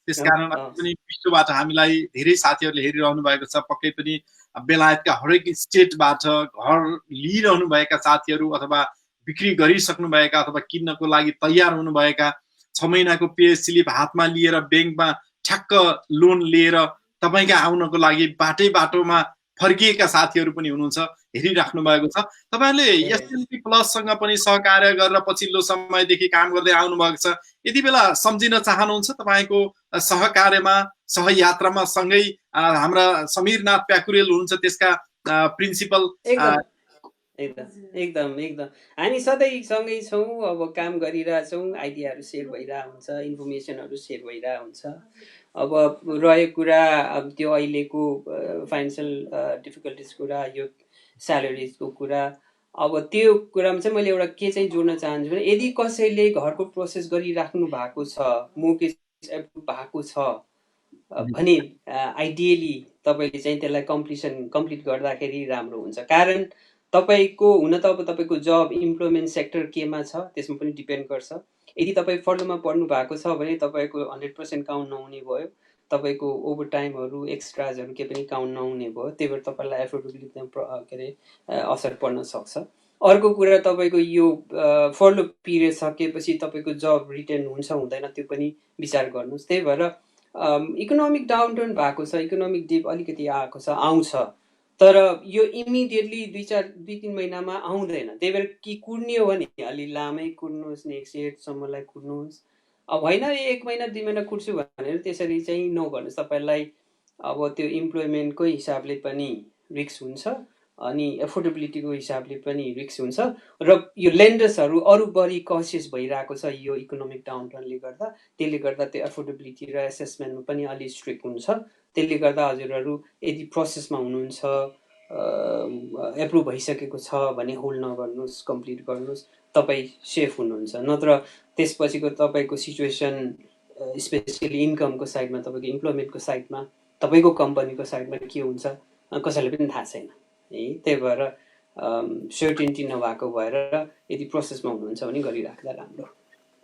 त्यसकारण पनि विश्वबाट हामीलाई धेरै साथीहरूले हेरिरहनु भएको छ। पक्कै पनि बेलायतका हरेक स्टेटबाट घर लिइरहनु भएका साथीहरू अथवा बिक्री गरिसक्नु भएका अथवा किन्नको लागि तयार हुनुभएका 6 महिनाको पे स्लिप हातमा लिएर ब्याङ्कमा ठ्याक्क लोन लिएर तपाईँका आउनको लागि बाटोमा फर्किएका साथीहरू पनि हुनुहुन्छ, हेरिराख्नु भएको छ। तपाईँहरूले एसएलपी प्लससँग पनि सहकार्य गरेर पछिल्लो समयदेखि काम गर्दै आउनु भएको छ। यति बेला सम्झिन चाहनुहुन्छ तपाईँको सहकार्यमा, सहयात्रामा सँगै हाम्रा समीरनाथ प्याकुरेल हुनुहुन्छ, त्यसका प्रिन्सिपल। एकदम हामी सधैँ सँगै छौँ, अब काम गरिरहेछौँ, आइडियाहरू सेयर भइरहेको हुन्छ, इन्फर्मेसनहरू सेयर भइरहेको हुन्छ। अब रहेको कुरा अब त्यो अहिलेको फाइनेन्सियल डिफिकल्टिज कुरा, यो स्यालेरिजको कुरा, अब त्यो कुरामा चाहिँ मैले एउटा के चाहिँ जोड्न चाहन्छु भने यदि कसैले घरको प्रोसेस गरिराख्नु भएको छ, मोर्गेज एप्रुभ भएको छ भने आइडियली तपाईँले चाहिँ त्यसलाई कम्प्लिट गर्दाखेरि राम्रो हुन्छ। कारण तपाईँको हुन त अब तपाईँको जब इम्प्लोइमेन्ट सेक्टर केमा छ त्यसमा पनि डिपेन्ड गर्छ। यदि तपाईँ फर्लोमा पढ्नु भएको छ भने तपाईँको 100% काउन्ट नहुने भयो, तपाईँको ओभर टाइमहरू एक्स्ट्राजहरू केही पनि काउन्ट नहुने भयो, त्यही भएर तपाईँलाई एफोर्डेबिलिटीमा के अरे असर पर्न सक्छ। अर्को कुरा तपाईँको यो फर्लो पिरियड सकेपछि तपाईँको जब रिटर्न हुन्छ हुँदैन त्यो पनि विचार गर्नुहोस्। त्यही भएर इकोनोमिक डाउनटर्न भएको छ, इकोनोमिक डिप अलिकति आएको छ, आउँछ, तर यो इमिडिएटली 2-3 महिनामा आउँदैन। त्यही भएर कि कुर्ने हो भने अलि लामै कुर्नुहोस्, नेक्स्ट इयरसम्मलाई कुर्नुहोस्। अब होइन 1 महिना 2 महिना कुर्छु भनेर त्यसरी चाहिँ नगर्नुहोस्। तपाईँलाई अब त्यो इम्प्लोइमेन्टको हिसाबले पनि रिस्क हुन्छ अनि एफोर्डेबिलिटीको हिसाबले पनि रिस्क हुन्छ र यो लेन्डर्सहरू अरू बढी कसियस भइरहेको छ यो इकोनोमिक डाउनटर्नले गर्दा। त्यसले गर्दा त्यो एफोर्डेबिलिटी र एसेसमेन्टमा पनि अलि स्ट्रिक्ट हुन्छ। त्यसले गर्दा हजुरहरू यदि प्रोसेसमा हुनुहुन्छ, एप्रुभ भइसकेको छ भने होल्ड नगर्नुहोस्, कम्प्लिट गर्नुहोस्, तपाईँ सेफ हुनुहुन्छ। नत्र त्यसपछिको तपाईँको सिचुएसन स्पेसली इन्कमको साइडमा, तपाईँको इम्प्लोइमेन्टको साइडमा, तपाईँको कम्पनीको साइडमा के हुन्छ कसैलाई पनि थाहा छैन है। त्यही भएर सर्टेनिटी नभएको भएर यदि प्रोसेसमा हुनुहुन्छ भने गरिराख्दा राम्रो।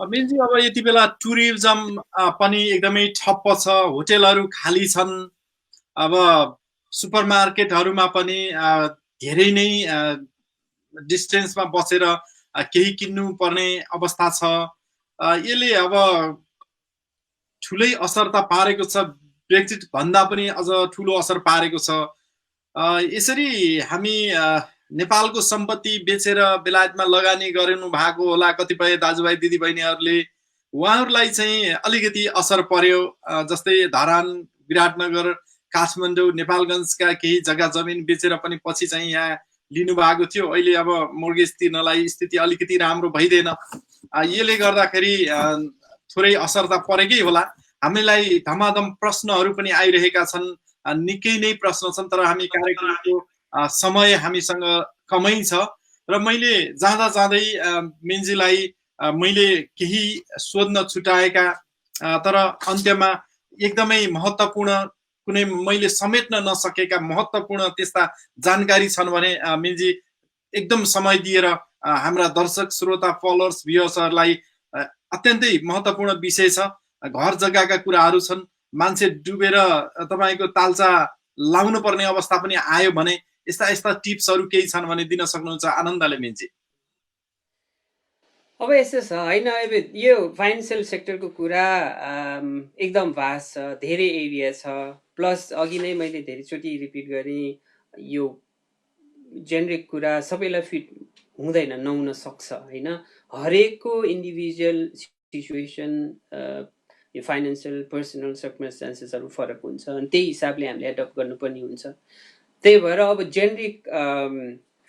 अमिलजी, अब यति बेला टुरिज्म पनि एकदमै ठप्प छ, होटेलहरू खाली छन्, अब सुपरमार्केटहरूमा पनि धेरै नै डिस्टेन्समा बसेर केही किन्नु पर्ने अवस्था छ। यसले अब ठुलै असर त पारेको छ, ब्रेक्जिट भन्दा पनि अझ ठुलो असर पारेको छ। यसरी हामी नेपालको सम्पत्ति बेचेर बेलायतमा लगानी गर्नु भएको होला कतिपय दाजुभाइ दिदीबहिनीहरूले, उहाँहरूलाई चाहिँ अलिकति असर पर्यो। जस्तै धरान, विराटनगर, काठमाडौँ, नेपालगञ्जका केही जग्गा जमिन बेचेर पनि पछि चाहिँ यहाँ लिनु भएको थियो। अहिले अब मोर्गेज तिर्नलाई स्थिति अलिकति राम्रो भइदिएन। यसले गर्दाखेरि थोरै असर त परेकै होला। हामीलाई धमाधम प्रश्नहरू पनि आइरहेका छन्, निकै नै प्रश्न छन्, तर हामी कार्यक्रमको समय हामीसँग कमै छ र मैले जाँदा जाँदै मिन्जीलाई मैले केही सोध्न छुटाएका तर अन्त्यमा एकदमै महत्त्वपूर्ण कुनै मैले समेट्न नसकेका महत्त्वपूर्ण त्यस्ता जानकारी छन् भने मिन्जी एकदम समय दिएर हाम्रा दर्शक श्रोता फलोअर्स भ्युअर्सहरूलाई अत्यन्तै महत्त्वपूर्ण विषय छ, घर जग्गाका कुराहरू छन्, मान्छे डुबेर तपाईको तालचा लाउनु पर्ने अवस्था पनि आयो भने यस्ता यस्ता टिप्सहरू केही छन् भने दिन सक्नुहुन्छ आनन्दले मिन्जी। अब यस्तो छ होइन, अब यो फाइनेन्सियल सेक्टरको कुरा एकदम भास्ट छ, धेरै एरिया छ, प्लस अघि नै मैले धेरैचोटि रिपिट गरेँ, यो जेनरिक कुरा सबैलाई फिट हुँदैन, नहुन सक्छ होइन। हरेकको इन्डिभिजुअल सिचुएसन, यो फाइनेन्सियल पर्सनल सर्कमस्टान्सेसहरू फरक हुन्छ, अनि त्यही हिसाबले हामीले एडप्ट गर्नुपर्ने हुन्छ। त्यही भएर अब जेनरिक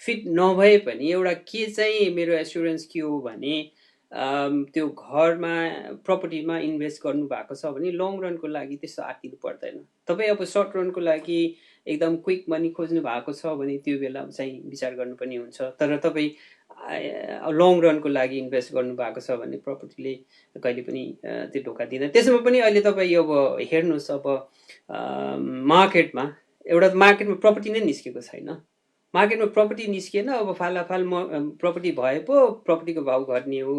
फिट नभए पनि एउटा के चाहिँ मेरो एस्युरेन्स के हो भने त्यो घरमा प्रपर्टीमा इन्भेस्ट गर्नु भएको छ भने लङ रनको लागि त्यस्तो आत्तिनु पर्दैन। तपाईँ अब सर्ट रनको लागि एकदम क्विक मनी खोज्नु भएको छ भने त्यो बेला चाहिँ विचार गर्नुपर्ने हुन्छ, तर तपाईँ लङ रनको लागि इन्भेस्ट गर्नु भएको छ भने प्रपर्टीले कहिले पनि त्यो ढोका दिँदैन। त्यसमा पनि अहिले तपाईँ अब हेर्नुहोस्, अब मार्केटमा प्रपर्टी नै निस्केको छैन, मार्केटमा प्रपर्टी निस्किएन, अब फालाफाल प्रपर्टी भए पो प्रपर्टीको भाउ घट्ने हो,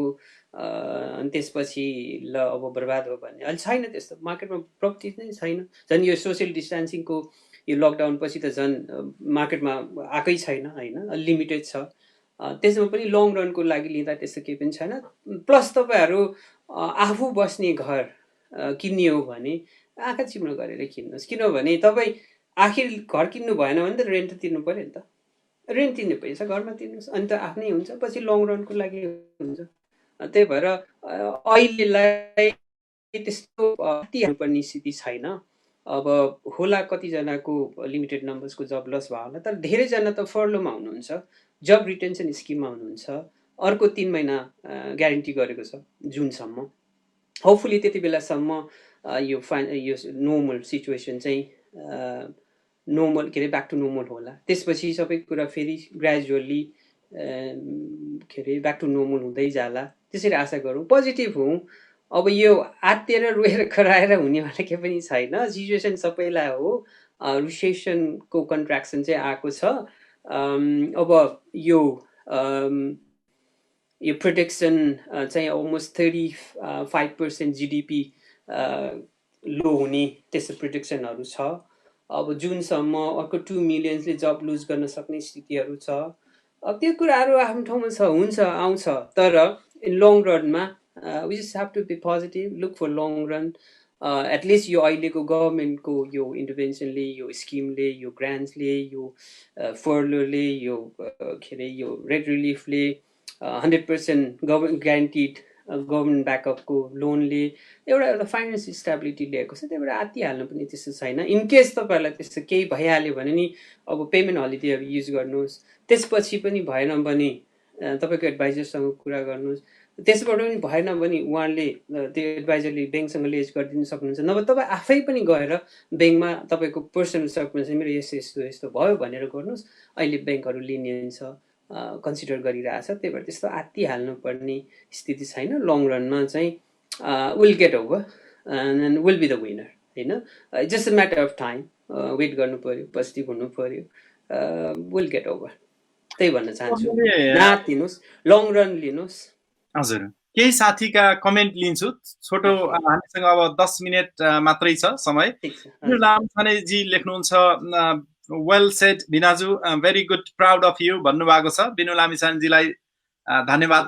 अनि त्यसपछि ल अब बर्बाद हो भन्ने अहिले छैन, त्यस्तो मार्केटमा प्रपर्टी नै छैन। झन् यो सोसियल डिस्टेन्सिङको यो लकडाउन पछि त झन् मार्केटमा आएकै छैन होइन, लिमिटेड छ। त्यसमा पनि लङ रनको लागि लिँदा त्यस्तो केही पनि छैन। प्लस तपाईँहरू आफू बस्ने घर किन्ने हो भने आँखा चिम्लो गरेर किन्नुहोस्, किनभने तपाईँ आखिर घर किन्नु भएन भने त रेन्ट तिर्नु पऱ्यो नि त, रेन्ट तिर्ने पैसा घरमा तिर्नुहोस्, अनि त आफ्नै हुन्छ, पछि लङ रनको लागि हुन्छ। त्यही भएर अहिलेलाई त्यस्तो पर्ने स्थिति छैन। अब होला कतिजनाको लिमिटेड नम्बर्सको जब लस भयो होला, तर धेरैजना त फर्लोमा हुनुहुन्छ, जब रिटेन्सन स्किममा हुनुहुन्छ, अर्को 3 महिना ग्यारेन्टी गरेको छ जुनसम्म। होपफुली त्यति बेलासम्म यो नर्मल सिचुएसन चाहिँ नर्मल के अरे ब्याक टु नर्मल होला। त्यसपछि सबै कुरा फेरि ग्रेजुअली के अरे ब्याक टु नर्मल हुँदै जाला, त्यसरी आशा गरौँ, पोजिटिभ हौँ। अब यो आत्तिएर रोएर कराएर हुनेवाला के पनि छैन, सिचुएसन सबैलाई हो, रिसेसनको कन्ट्र्याक्सन चाहिँ आएको छ। अब यो प्रोटेक्सन चाहिँ अलमोस्ट 35% GDP लो हुने त्यस्तो प्रोटेक्सनहरू छ। अब जुनसम्म अर्को 2 मिलियन्सले जब लुज गर्न सक्ने स्थितिहरू छ। अब त्यो कुराहरू आफ्नो ठाउँमा छ, हुन्छ, आउँछ, तर इन लङ रनमा we just have to be positive, look for long run. At least यो अहिलेको गभर्मेन्टको यो इन्टरभेन्सनले, यो स्किमले, यो ग्रान्ट्सले, यो फर्लोले, यो के अरे यो रेड रिलिफले, 100% गभर्मेन्ट ग्यारेन्टिड गभर्मेन्ट ब्याकअपको लोनले एउटा फाइनेन्स स्टेबिलिटी ल्याएको छ। त्यही भएर आत्तिहाल्नु पनि त्यस्तो छैन। इनकेस तपाईँहरूलाई त्यस्तो केही भइहाल्यो भने नि अब पेमेन्ट हलिडेहरू युज गर्नुहोस्, त्यसपछि पनि भएन भने तपाईँको एडभाइजरसँग कुरा गर्नुहोस्, त्यसबाट पनि भएन भने उहाँले त्यो एडभाइजरले ब्याङ्कसँग लिज गरिदिनु सक्नुहुन्छ, नभए तपाईँ आफै पनि गएर ब्याङ्कमा तपाईँको पर्सनल सर्कमस्टेन्स मेरो यस्तो यस्तो भयो भनेर गर्नुहोस्। अहिले ब्याङ्कहरू लिनियन छ, कन्सिडर गरिरहेछ, त्यही भएर त्यस्तो आत्तिहाल्नु पर्ने स्थिति छैन। लङ रनमा चाहिँ will get over and will be the winner होइन, just a matter of time, wait गर्नु पऱ्यो, पोजिटिभ हुनु पऱ्यो, विल गेट ओभर, त्यही भन्न चाहन्छु। नातिनुहोस्, लङ रन लिनुहोस्। हजुर, केही साथीका कमेन्ट लिन्छु, छोटो, हामीसँग अब 10 मिनट मात्रै छ समय। लामछानेजी लेख्नुहुन्छ, वेल सेड भिनाजु, very good, proud of you भन्नुभएको छ। बिनु लामिछानेजीलाई धन्यवाद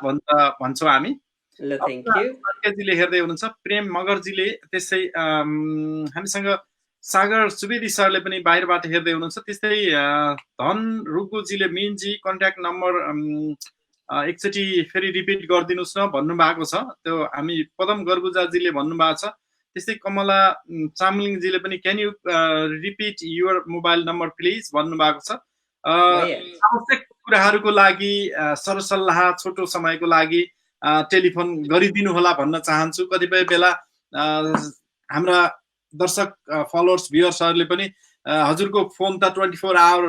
भन्छौँ हामी। जीले हेर्दै हुनुहुन्छ, प्रेम मगरजीले त्यस्तै हामीसँग सागर सुवेदी सरले पनि बाहिरबाट हेर्दै हुनुहुन्छ। त्यस्तै धन रुकुजीले मिनजी कन्ट्याक्ट नम्बर एकचोटि फेरि रिपिट गरिदिनुहोस् न भन्नुभएको छ, त्यो हामी पदम गर्बुजाजीले भन्नुभएको छ। त्यस्तै कमला चामलिङजीले पनि can you repeat your mobile number please भन्नुभएको छ। आवश्यक कुराहरूको लागि सरसल्लाह छोटो समयको लागि टेलिफोन गरिदिनु होला भन्न चाहन्छु। कतिपय बेला हाम्रा दर्शक फलोवर्स भ्युअर्सहरूले पनि हजुरको फोन त 24 आवर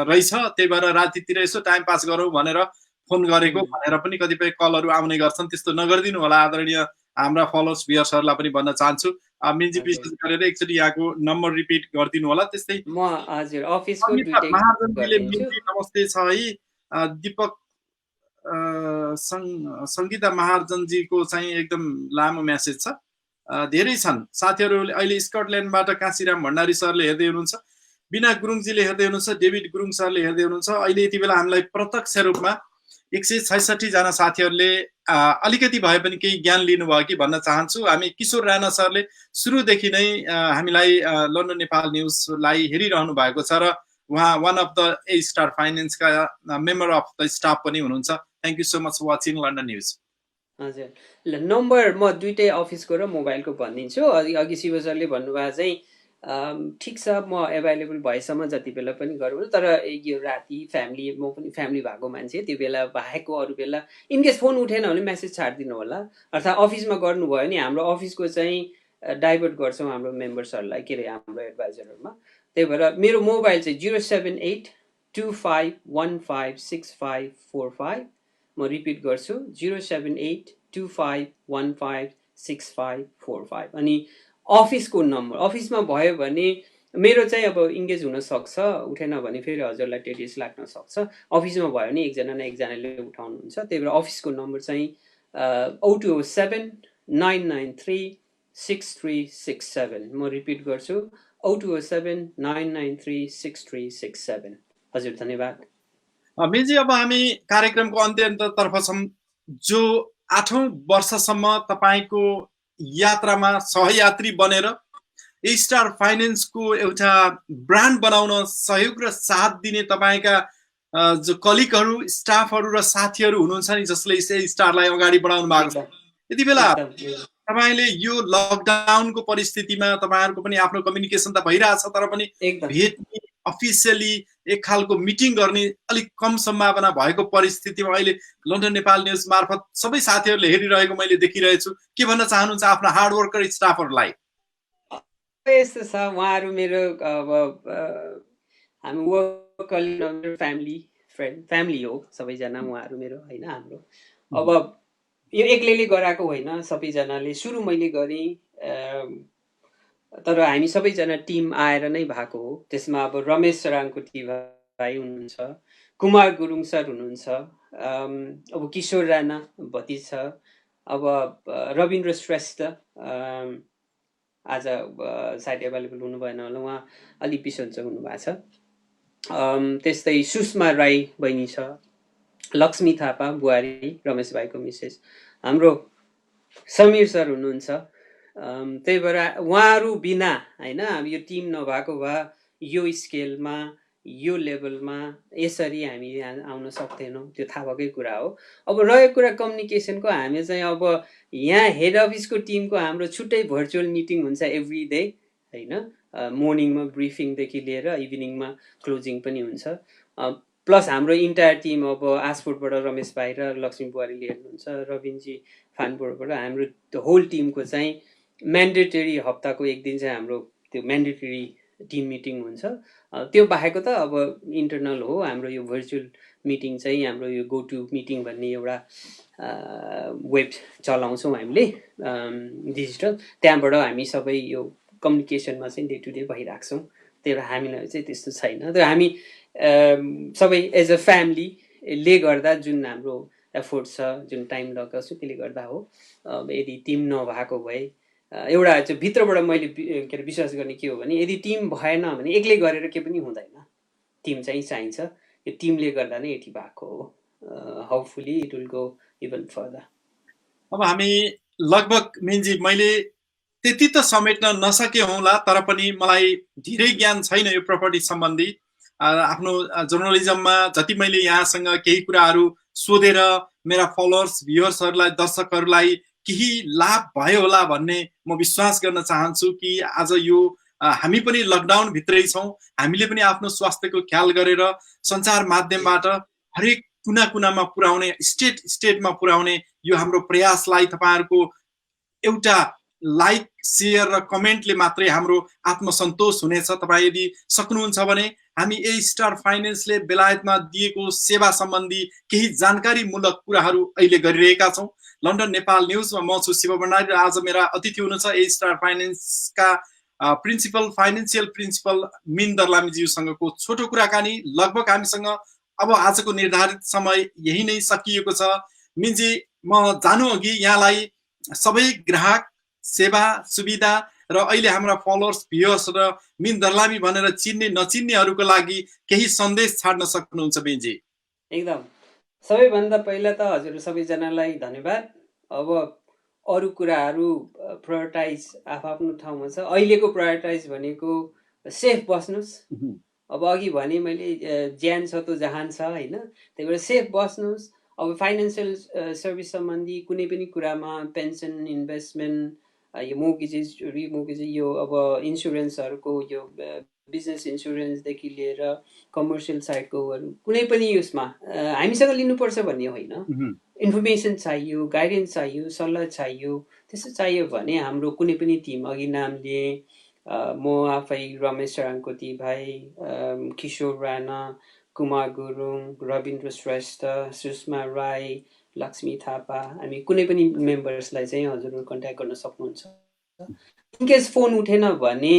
रहेछ, त्यही भएर रातितिर यसो टाइम पास गरौँ भनेर फोन गरेको भनेर पनि कतिपय कलहरू आउने गर्छन्। त्यस्तो नगरिदिनु होला आदरणीय हाम्रा फलोवर्स भ्युअर्सहरूलाई पनि भन्न चाहन्छु। मिन्जी विशेष गरेर एकचोटि यहाँको नम्बर रिपिट गरिदिनु होला। त्यस्तै म हजुर अफिसको सङ्गीता दुईटै महाजनजीले गरिदिन्छु। मिन्जी नमस्ते छ है। दीपक सङ्गीता महाजनजीको चाहिँ एकदम लामो म्यासेज छ। धेरै छन् साथीहरू अहिले स्कटल्यान्डबाट काशीराम भण्डारी सरले हेर्दै हुनुहुन्छ, बिना गुरुङजीले हेर्दै हुनुहुन्छ, डेभिड गुरुङ सरले हेर्दै हुनुहुन्छ। अहिले यति बेला हामीलाई प्रत्यक्ष रूपमा 166 जना साथीहरूले अलिकति भए पनि केही ज्ञान लिनुभयो कि भन्न चाहन्छु। हामी किशोर राणा सरले सुरुदेखि नै हामीलाई लन्डन नेपाल न्युजलाई हेरिरहनु भएको छ र उहाँ one of the A Star फाइनेन्सका मेम्बर अफ द स्टाफ पनि हुनुहुन्छ। Thank you so much watching London news. हजुर ल नम्बर म दुईटै अफिसको र मोबाइलको भनिदिन्छु। अघि शिव सरले भन्नुभएको चाहिँ ठिक छ, म एभाइलेबल भएसम्म जति बेला पनि गरौँ, तर यो राति फ्यामिली, म पनि फ्यामिली भएको मान्छे, त्यो बेला बाहेकको अरू बेला इनकेस फोन उठेन भने मेसेज छाडिदिनु होला। अर्थात् अफिसमा गर्नुभयो भने हाम्रो अफिसको चाहिँ डाइभर्ट गर्छौँ हाम्रो मेम्बर्सहरूलाई, के अरे हाम्रो एडभाइजरहरूमा। त्यही भएर मेरो मोबाइल चाहिँ 07825156545। म रिपिट गर्छु 07825156545। अनि अफिसको नम्बर अफिसमा भयो भने मेरो चाहिँ अब इङ्गेज हुनसक्छ, उठेन भने फेरि हजुरलाई टेडिस लाग्न सक्छ। अफिसमा भयो भने एकजना न एकजनाले उठाउनुहुन्छ। त्यही भएर अफिसको नम्बर चाहिँ 0207-993-6367। म रिपिट गर्छु 0207-993-6367। हजुर धन्यवाद। मिन्जी अब हामी कार्यक्रमको अन्त्यतर्फ छौँ। जो 8औं वर्षसम्म तपाईँको यात्रामा सहयात्री बनेर ए स्टार फाइनेन्सको एउटा ब्रान्ड बनाउन सहयोग र साथ दिने तपाईँका जो कलिगहरू, स्टाफहरू र साथीहरू हुनुहुन्छ नि, जसले ए स्टारलाई अगाडि बढाउनु भएको छ, यति बेला तपाईँले यो लकडाउनको परिस्थितिमा तपाईँहरूको पनि आफ्नो कम्युनिकेसन त भइरहेछ, तर पनि भेट्ने अफिसियली एक खालको मिटिङ गर्ने अलिक कम सम्भावना भएको परिस्थितिमा अहिले लन्डन नेपाल न्युज मार्फत सबै साथीहरूले हेरिरहेको मैले देखिरहेछु। के भन्न चाहनुहुन्छ आफ्ना हार्डवर्कर स्टाफहरूलाई? यस्तो छ, उहाँहरू मेरो अब हामी वर्क फ्यामिली हो सबैजना, उहाँहरू मेरो होइन हाम्रो। अब यो एक्लैले गराएको होइन, सबैजनाले। सुरु मैले गरेँ, तर हामी सबैजना टिम आएर नै भएको हो। त्यसमा अब रमेश सराङकोटी भाइ हुनुहुन्छ, कुमार गुरुङ सर हुनुहुन्छ, अब किशोर राणा भति छ, अब रविन्द्र श्रेष्ठ आज सायद एभाइलेबल हुनु भएन होला, उहाँ अलि बिसन्चो हुनुभएको छ। त्यस्तै सुषमा राई बहिनी छ, लक्ष्मी थापा बुहारी रमेश भाइको मिसेस, हाम्रो समीर सर हुनुहुन्छ। त्यही भएर उहाँहरू बिना होइन यो टिम नभएको भए यो स्केलमा यो लेभलमा यसरी हामी आउन सक्दैनौँ, त्यो थाहा भएकै कुरा हो। अब रहेको कुरा कम्युनिकेसनको, हामी चाहिँ अब यहाँ हेड अफिसको टिमको हाम्रो छुट्टै भर्चुअल मिटिङ हुन्छ एभ्री डे होइन। मर्निङमा ब्रिफिङदेखि लिएर इभिनिङमा क्लोजिङ पनि हुन्छ। प्लस हाम्रो इन्टायर टिम, अब आसपोर्टबाट रमेश भाइ र लक्ष्मी बुहारीले हेर्नुहुन्छ, रविनजी फानपोर्टबाट हाम्रो त्यो होल टिमको चाहिँ म्यान्डेटरी हप्ताको एक दिन चाहिँ हाम्रो त्यो म्यान्डेटरी टिम मिटिङ हुन्छ। त्यो बाहेकको त अब इन्टरनल हो हाम्रो यो भर्चुअल मिटिङ चाहिँ, हाम्रो यो गो टु मिटिङ भन्ने एउटा वेब चलाउँछौँ हामीले डिजिटल, त्यहाँबाट हामी सबै यो कम्युनिकेसनमा चाहिँ डे टु डे भइरहेको छौँ। त्यही भएर हामीलाई चाहिँ त्यस्तो छैन। तर हामी सबै एज अ फ्यामिलीले गर्दा जुन हाम्रो एफोर्ट छ, जुन टाइम लगाएको छु, त्यसले गर्दा हो। यदि टिम नभएको भए एउटा चाहिँ भित्रबाट मैले के अरे विश्वास गर्ने के हो भने, यदि टिम भएन भने एक्लै गरेर के पनि हुँदैन, टिम चाहिँ चाहिन्छ। यो टिमले गर्दा नै यति भएको हो। Hopefully it will go even further. अब हामी लगभग मिन्जी मैले त्यति त समेट्न नसके होला, तर पनि मलाई धेरै ज्ञान छैन यो प्रपर्टी सम्बन्धी। आफ्नो जर्नलिजममा जति मैले यहाँसँग केही कुराहरू सोधेर मेरा फलोवर्स भ्युअर्सहरूलाई, दर्शकहरूलाई केही लाभ भयो होला भन्ने म विश्वास गर्न चाहन्छु कि आज यो हामी पनि लकडाउन भित्रै छौँ, हामीले पनि आफ्नो स्वास्थ्यको ख्याल गरेर सञ्चार माध्यमबाट हरेक कुना कुनामा पुर्याउने, स्टेटमा पुर्याउने यो हाम्रो प्रयासलाई तपाईँहरूको एउटा लाइक शेयर र कमेन्टले मात्रै हाम्रो आत्मसन्तोष हुनेछ। तपाईँ यदि सक्नुहुन्छ भने हामी ए स्टार फाइनेन्सले बेलायतमा दिएको सेवा सम्बन्धी केही जानकारीमूलक कुराहरू अहिले गरिरहेका छौँ। लन्डन नेपाल न्युजमा म छु शिव भण्डारी र आज मेरा अतिथि हुनुहुन्छ ए स्टार फाइनेन्सका फाइनेन्सियल प्रिन्सिपल मिन दर्लामीज्यूसँगको छोटो कुराकानी। लगभग हामीसँग अब आजको निर्धारित समय यही नै सकिएको छ। मिनजी, म जानु अघि यहाँलाई सबै ग्राहक, सेवा, सुविधा र अहिले हाम्रा फलोअर्स, भ्युअर्स र मिन दर्लामी भनेर चिन्ने नचिन्नेहरूको लागि केही सन्देश छाड्न सक्नुहुन्छ मिनजी? एकदम। सबैभन्दा पहिला त हजुर सबैजनालाई धन्यवाद। अब अरू कुराहरू प्रायोरिटाइज आफ्नो ठाउँमा छ। अहिलेको प्रायोरिटाइज भनेको सेफ बस्नुहोस्। अब अघि भने मैले ज्यान छ त जहान छ होइन, त्यही भएर सेफ बस्नुहोस्। अब फाइनेन्सियल सर्भिस सम्बन्धी कुनै पनि कुरामा पेन्सन, इन्भेस्टमेन्ट, यो मोर्गेजेस, रिमोर्गेजेस, यो अब इन्सुरेन्सहरूको यो बिजनेस इन्सुरेन्सदेखि लिएर कमर्सियल साइडकोहरू कुनै पनि उसमा हामीसँग लिनुपर्छ भन्ने होइन। इन्फर्मेसन चाहियो, गाइडेन्स चाहियो, सल्लाह चाहियो। त्यस्तो चाहियो भने हाम्रो कुनै पनि टिम, अघि नाम लिए म आफै, रमेश राङकोटी भाइ, किशोर राणा, कुमार गुरुङ, रविन्द्र श्रेष्ठ, सुषमा राई, लक्ष्मी थापा, हामी कुनै पनि मेम्बर्सलाई चाहिँ हजुरहरू कन्ट्याक्ट गर्न सक्नुहुन्छ। इनकेस फोन उठेन भने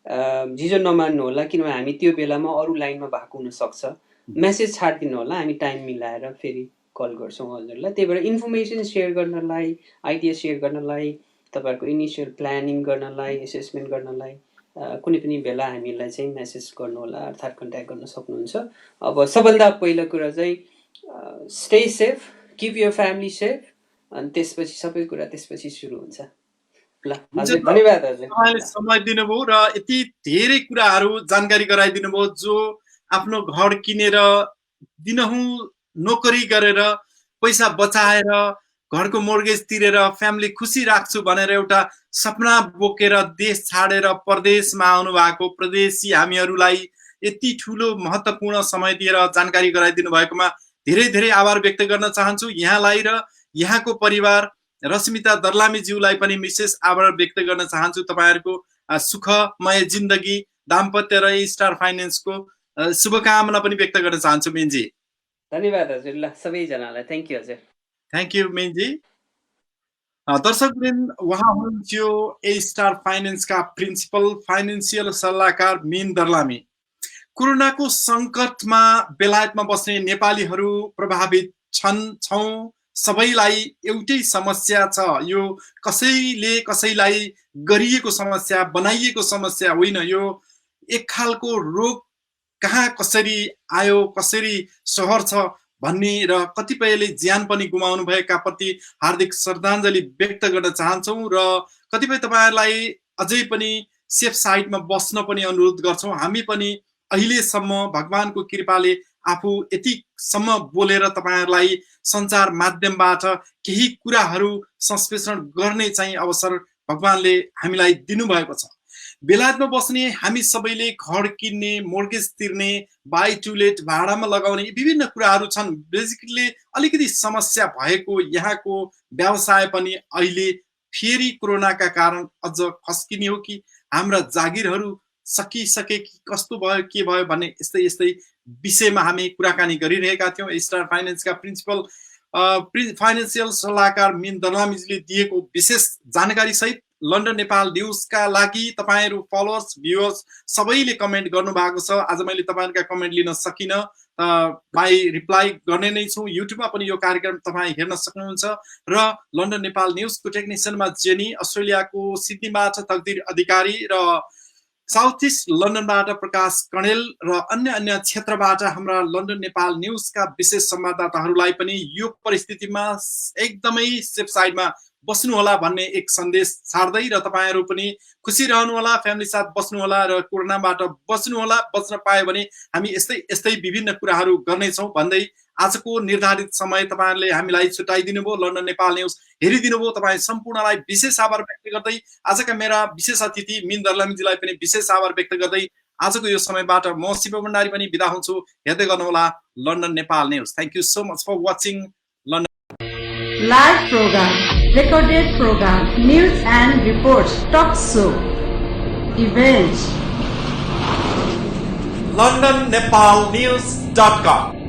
झिझो नमान्नु होला, किनभने हामी त्यो बेलामा अरू लाइनमा भएको हुनसक्छ। मेसेज छाडिदिनु होला, हामी टाइम मिलाएर फेरि कल गर्छौँ हजुरलाई। त्यही भएर इन्फर्मेसन सेयर गर्नलाई, आइडिया सेयर गर्नलाई, तपाईँहरूको इनिसियल प्लानिङ गर्नलाई, एसेसमेन्ट गर्नलाई कुनै पनि बेला हामीलाई चाहिँ मेसेज गर्नु होला, अर्थात् कन्ट्याक्ट गर्न सक्नुहुन्छ। अब सबभन्दा पहिलो कुरा चाहिँ stay safe, keep your family safe, अनि त्यसपछि सबै कुरा त्यसपछि सुरु हुन्छ। ल हजुर, धन्यवाद हजुर, तपाईँले समय दिनुभयो र यति धेरै कुराहरू जानकारी गराइदिनु भयो। जो आफ्नो घर किनेर दिनहुँ नोकरी गरेर पैसा बचाएर घरको मोर्गेज तिरेर फ्यामिली खुसी राख्छु भनेर एउटा सपना बोकेर देश छाडेर परदेशमा आउनु भएको प्रदेशी हामीहरूलाई यति ठुलो महत्त्वपूर्ण समय दिएर जानकारी गराइदिनु भएकोमा धेरै धेरै आभार व्यक्त गर्न चाहन्छु। यहाँलाई र यहाँको परिवार रश्मिता दर्लामीज्यूलाई पनि विशेष आभार व्यक्त गर्न चाहन्छु। तपाईँहरूको सुखमय जिन्दगी, दाम्पत्य र ए स्टार फाइनेन्सको शुभकामना पनि व्यक्त गर्न चाहन्छु मिनजी। धन्यवाद हजुर। ल सबैजनालाई थ्याङ्क यू हजुर। थ्याङ्क यू मिनजी। दर्शकवृन्द, उहाँ हुनुहुन्थ्यो ए स्टार फाइनेन्सका प्रिन्सिपल फाइनेन्सियल सल्लाहकार मिन दर्लामी। कोरोनाको सङ्कटमा बेलायतमा बस्ने नेपालीहरू प्रभावित छौँ। सबैलाई एउटै समस्या छ। यो कसैले कसैलाई गरिएको समस्या, बनाइएको समस्या होइन। यो एक खालको रोग कहाँ कसरी आयो, कसरी सहर छ भन्ने र कतिपयले ज्यान पनि गुमाउनु भएका प्रति हार्दिक श्रद्धाञ्जली व्यक्त गर्न चाहन्छौँ र कतिपय तपाईँहरूलाई अझै पनि सेफ साइडमा बस्न पनि अनुरोध गर्छौँ। हामी पनि अहिलेसम्म भगवानको कृपाले आफू यतिसम्म बोलेर तपाईँहरूलाई सञ्चार माध्यमबाट केही कुराहरू संप्रेषण गर्ने चाहिँ अवसर भगवानले हामीलाई दिनुभएको छ। बेलायतमा बस्ने हामी सबैले घर किन्ने, मोर्गेज तिर्ने, बाई टु लेट भाडामा लगाउने विभिन्न कुराहरू छन्। बेसिकली अलिकति समस्या भएको यहाँको व्यवसाय पनि अहिले फेरि कोरोनाका कारण अझ खस्किने हो कि हाम्रा जागिरहरू सकिसके कि कस्तो भयो, के भयो भन्ने यस्तै यस्तै विषयमा हामी कुराकानी गरिरहेका थियौँ। स्टार फाइनेन्सका प्रिन्सिपल फाइनेन्सियल सल्लाहकार मिन दर्लामीजीले दिएको विशेष जानकारी सहित लन्डन नेपाल न्युजका लागि तपाईँहरू फलोअर्स, भ्युअर्स सबैले कमेन्ट गर्नुभएको छ। आज मैले तपाईँहरूका कमेन्ट लिन सकिनँ, बाई रिप्लाई गर्ने नै छु। युट्युबमा पनि यो कार्यक्रम तपाईँ हेर्न सक्नुहुन्छ र लन्डन नेपाल न्युजको टेक्निसियनमा जेनी, अस्ट्रेलियाको सिडनीबाट तकदिर अधिकारी र साउथ ईस्ट लन्डनबाट प्रकाश कणेल र अन्य क्षेत्रबाट हाम्रा लन्डन नेपाल न्युजका विशेष संवाददाताहरूलाई पनि यो परिस्थितिमा एकदमै सेफ साइडमा बस्नु होला भन्ने एक सन्देश छाड्दै र तपाईँहरू पनि खुसी रहनु होला, फ्यामिली साथ बस्नु होला र कोरोनाबाट बच्नु होला। बच्न पायो भने हामी यस्तै विभिन्न कुराहरू गर्नेछौँ भन्दै आजको निर्धारित समय तपाईँहरूले हामीलाई छुट्याइदिनु भयो, लन्डन नेपाल न्युज हेरिदिनु भयो। तपाईँ सम्पूर्णलाई विशेष आभार व्यक्त गर्दै आजका मेरा विशेष अतिथि मिन दर्लामीजीलाई पनि विशेष आभार व्यक्त गर्दै आजको यो समयबाट म शिव भण्डारी पनि बिदा हुन्छु। हेर्दै गर्नुहोला London Nepal news. Thank you so much for watching London live program. recorded program, news and reports, talk show, events. LondonNepalNews.com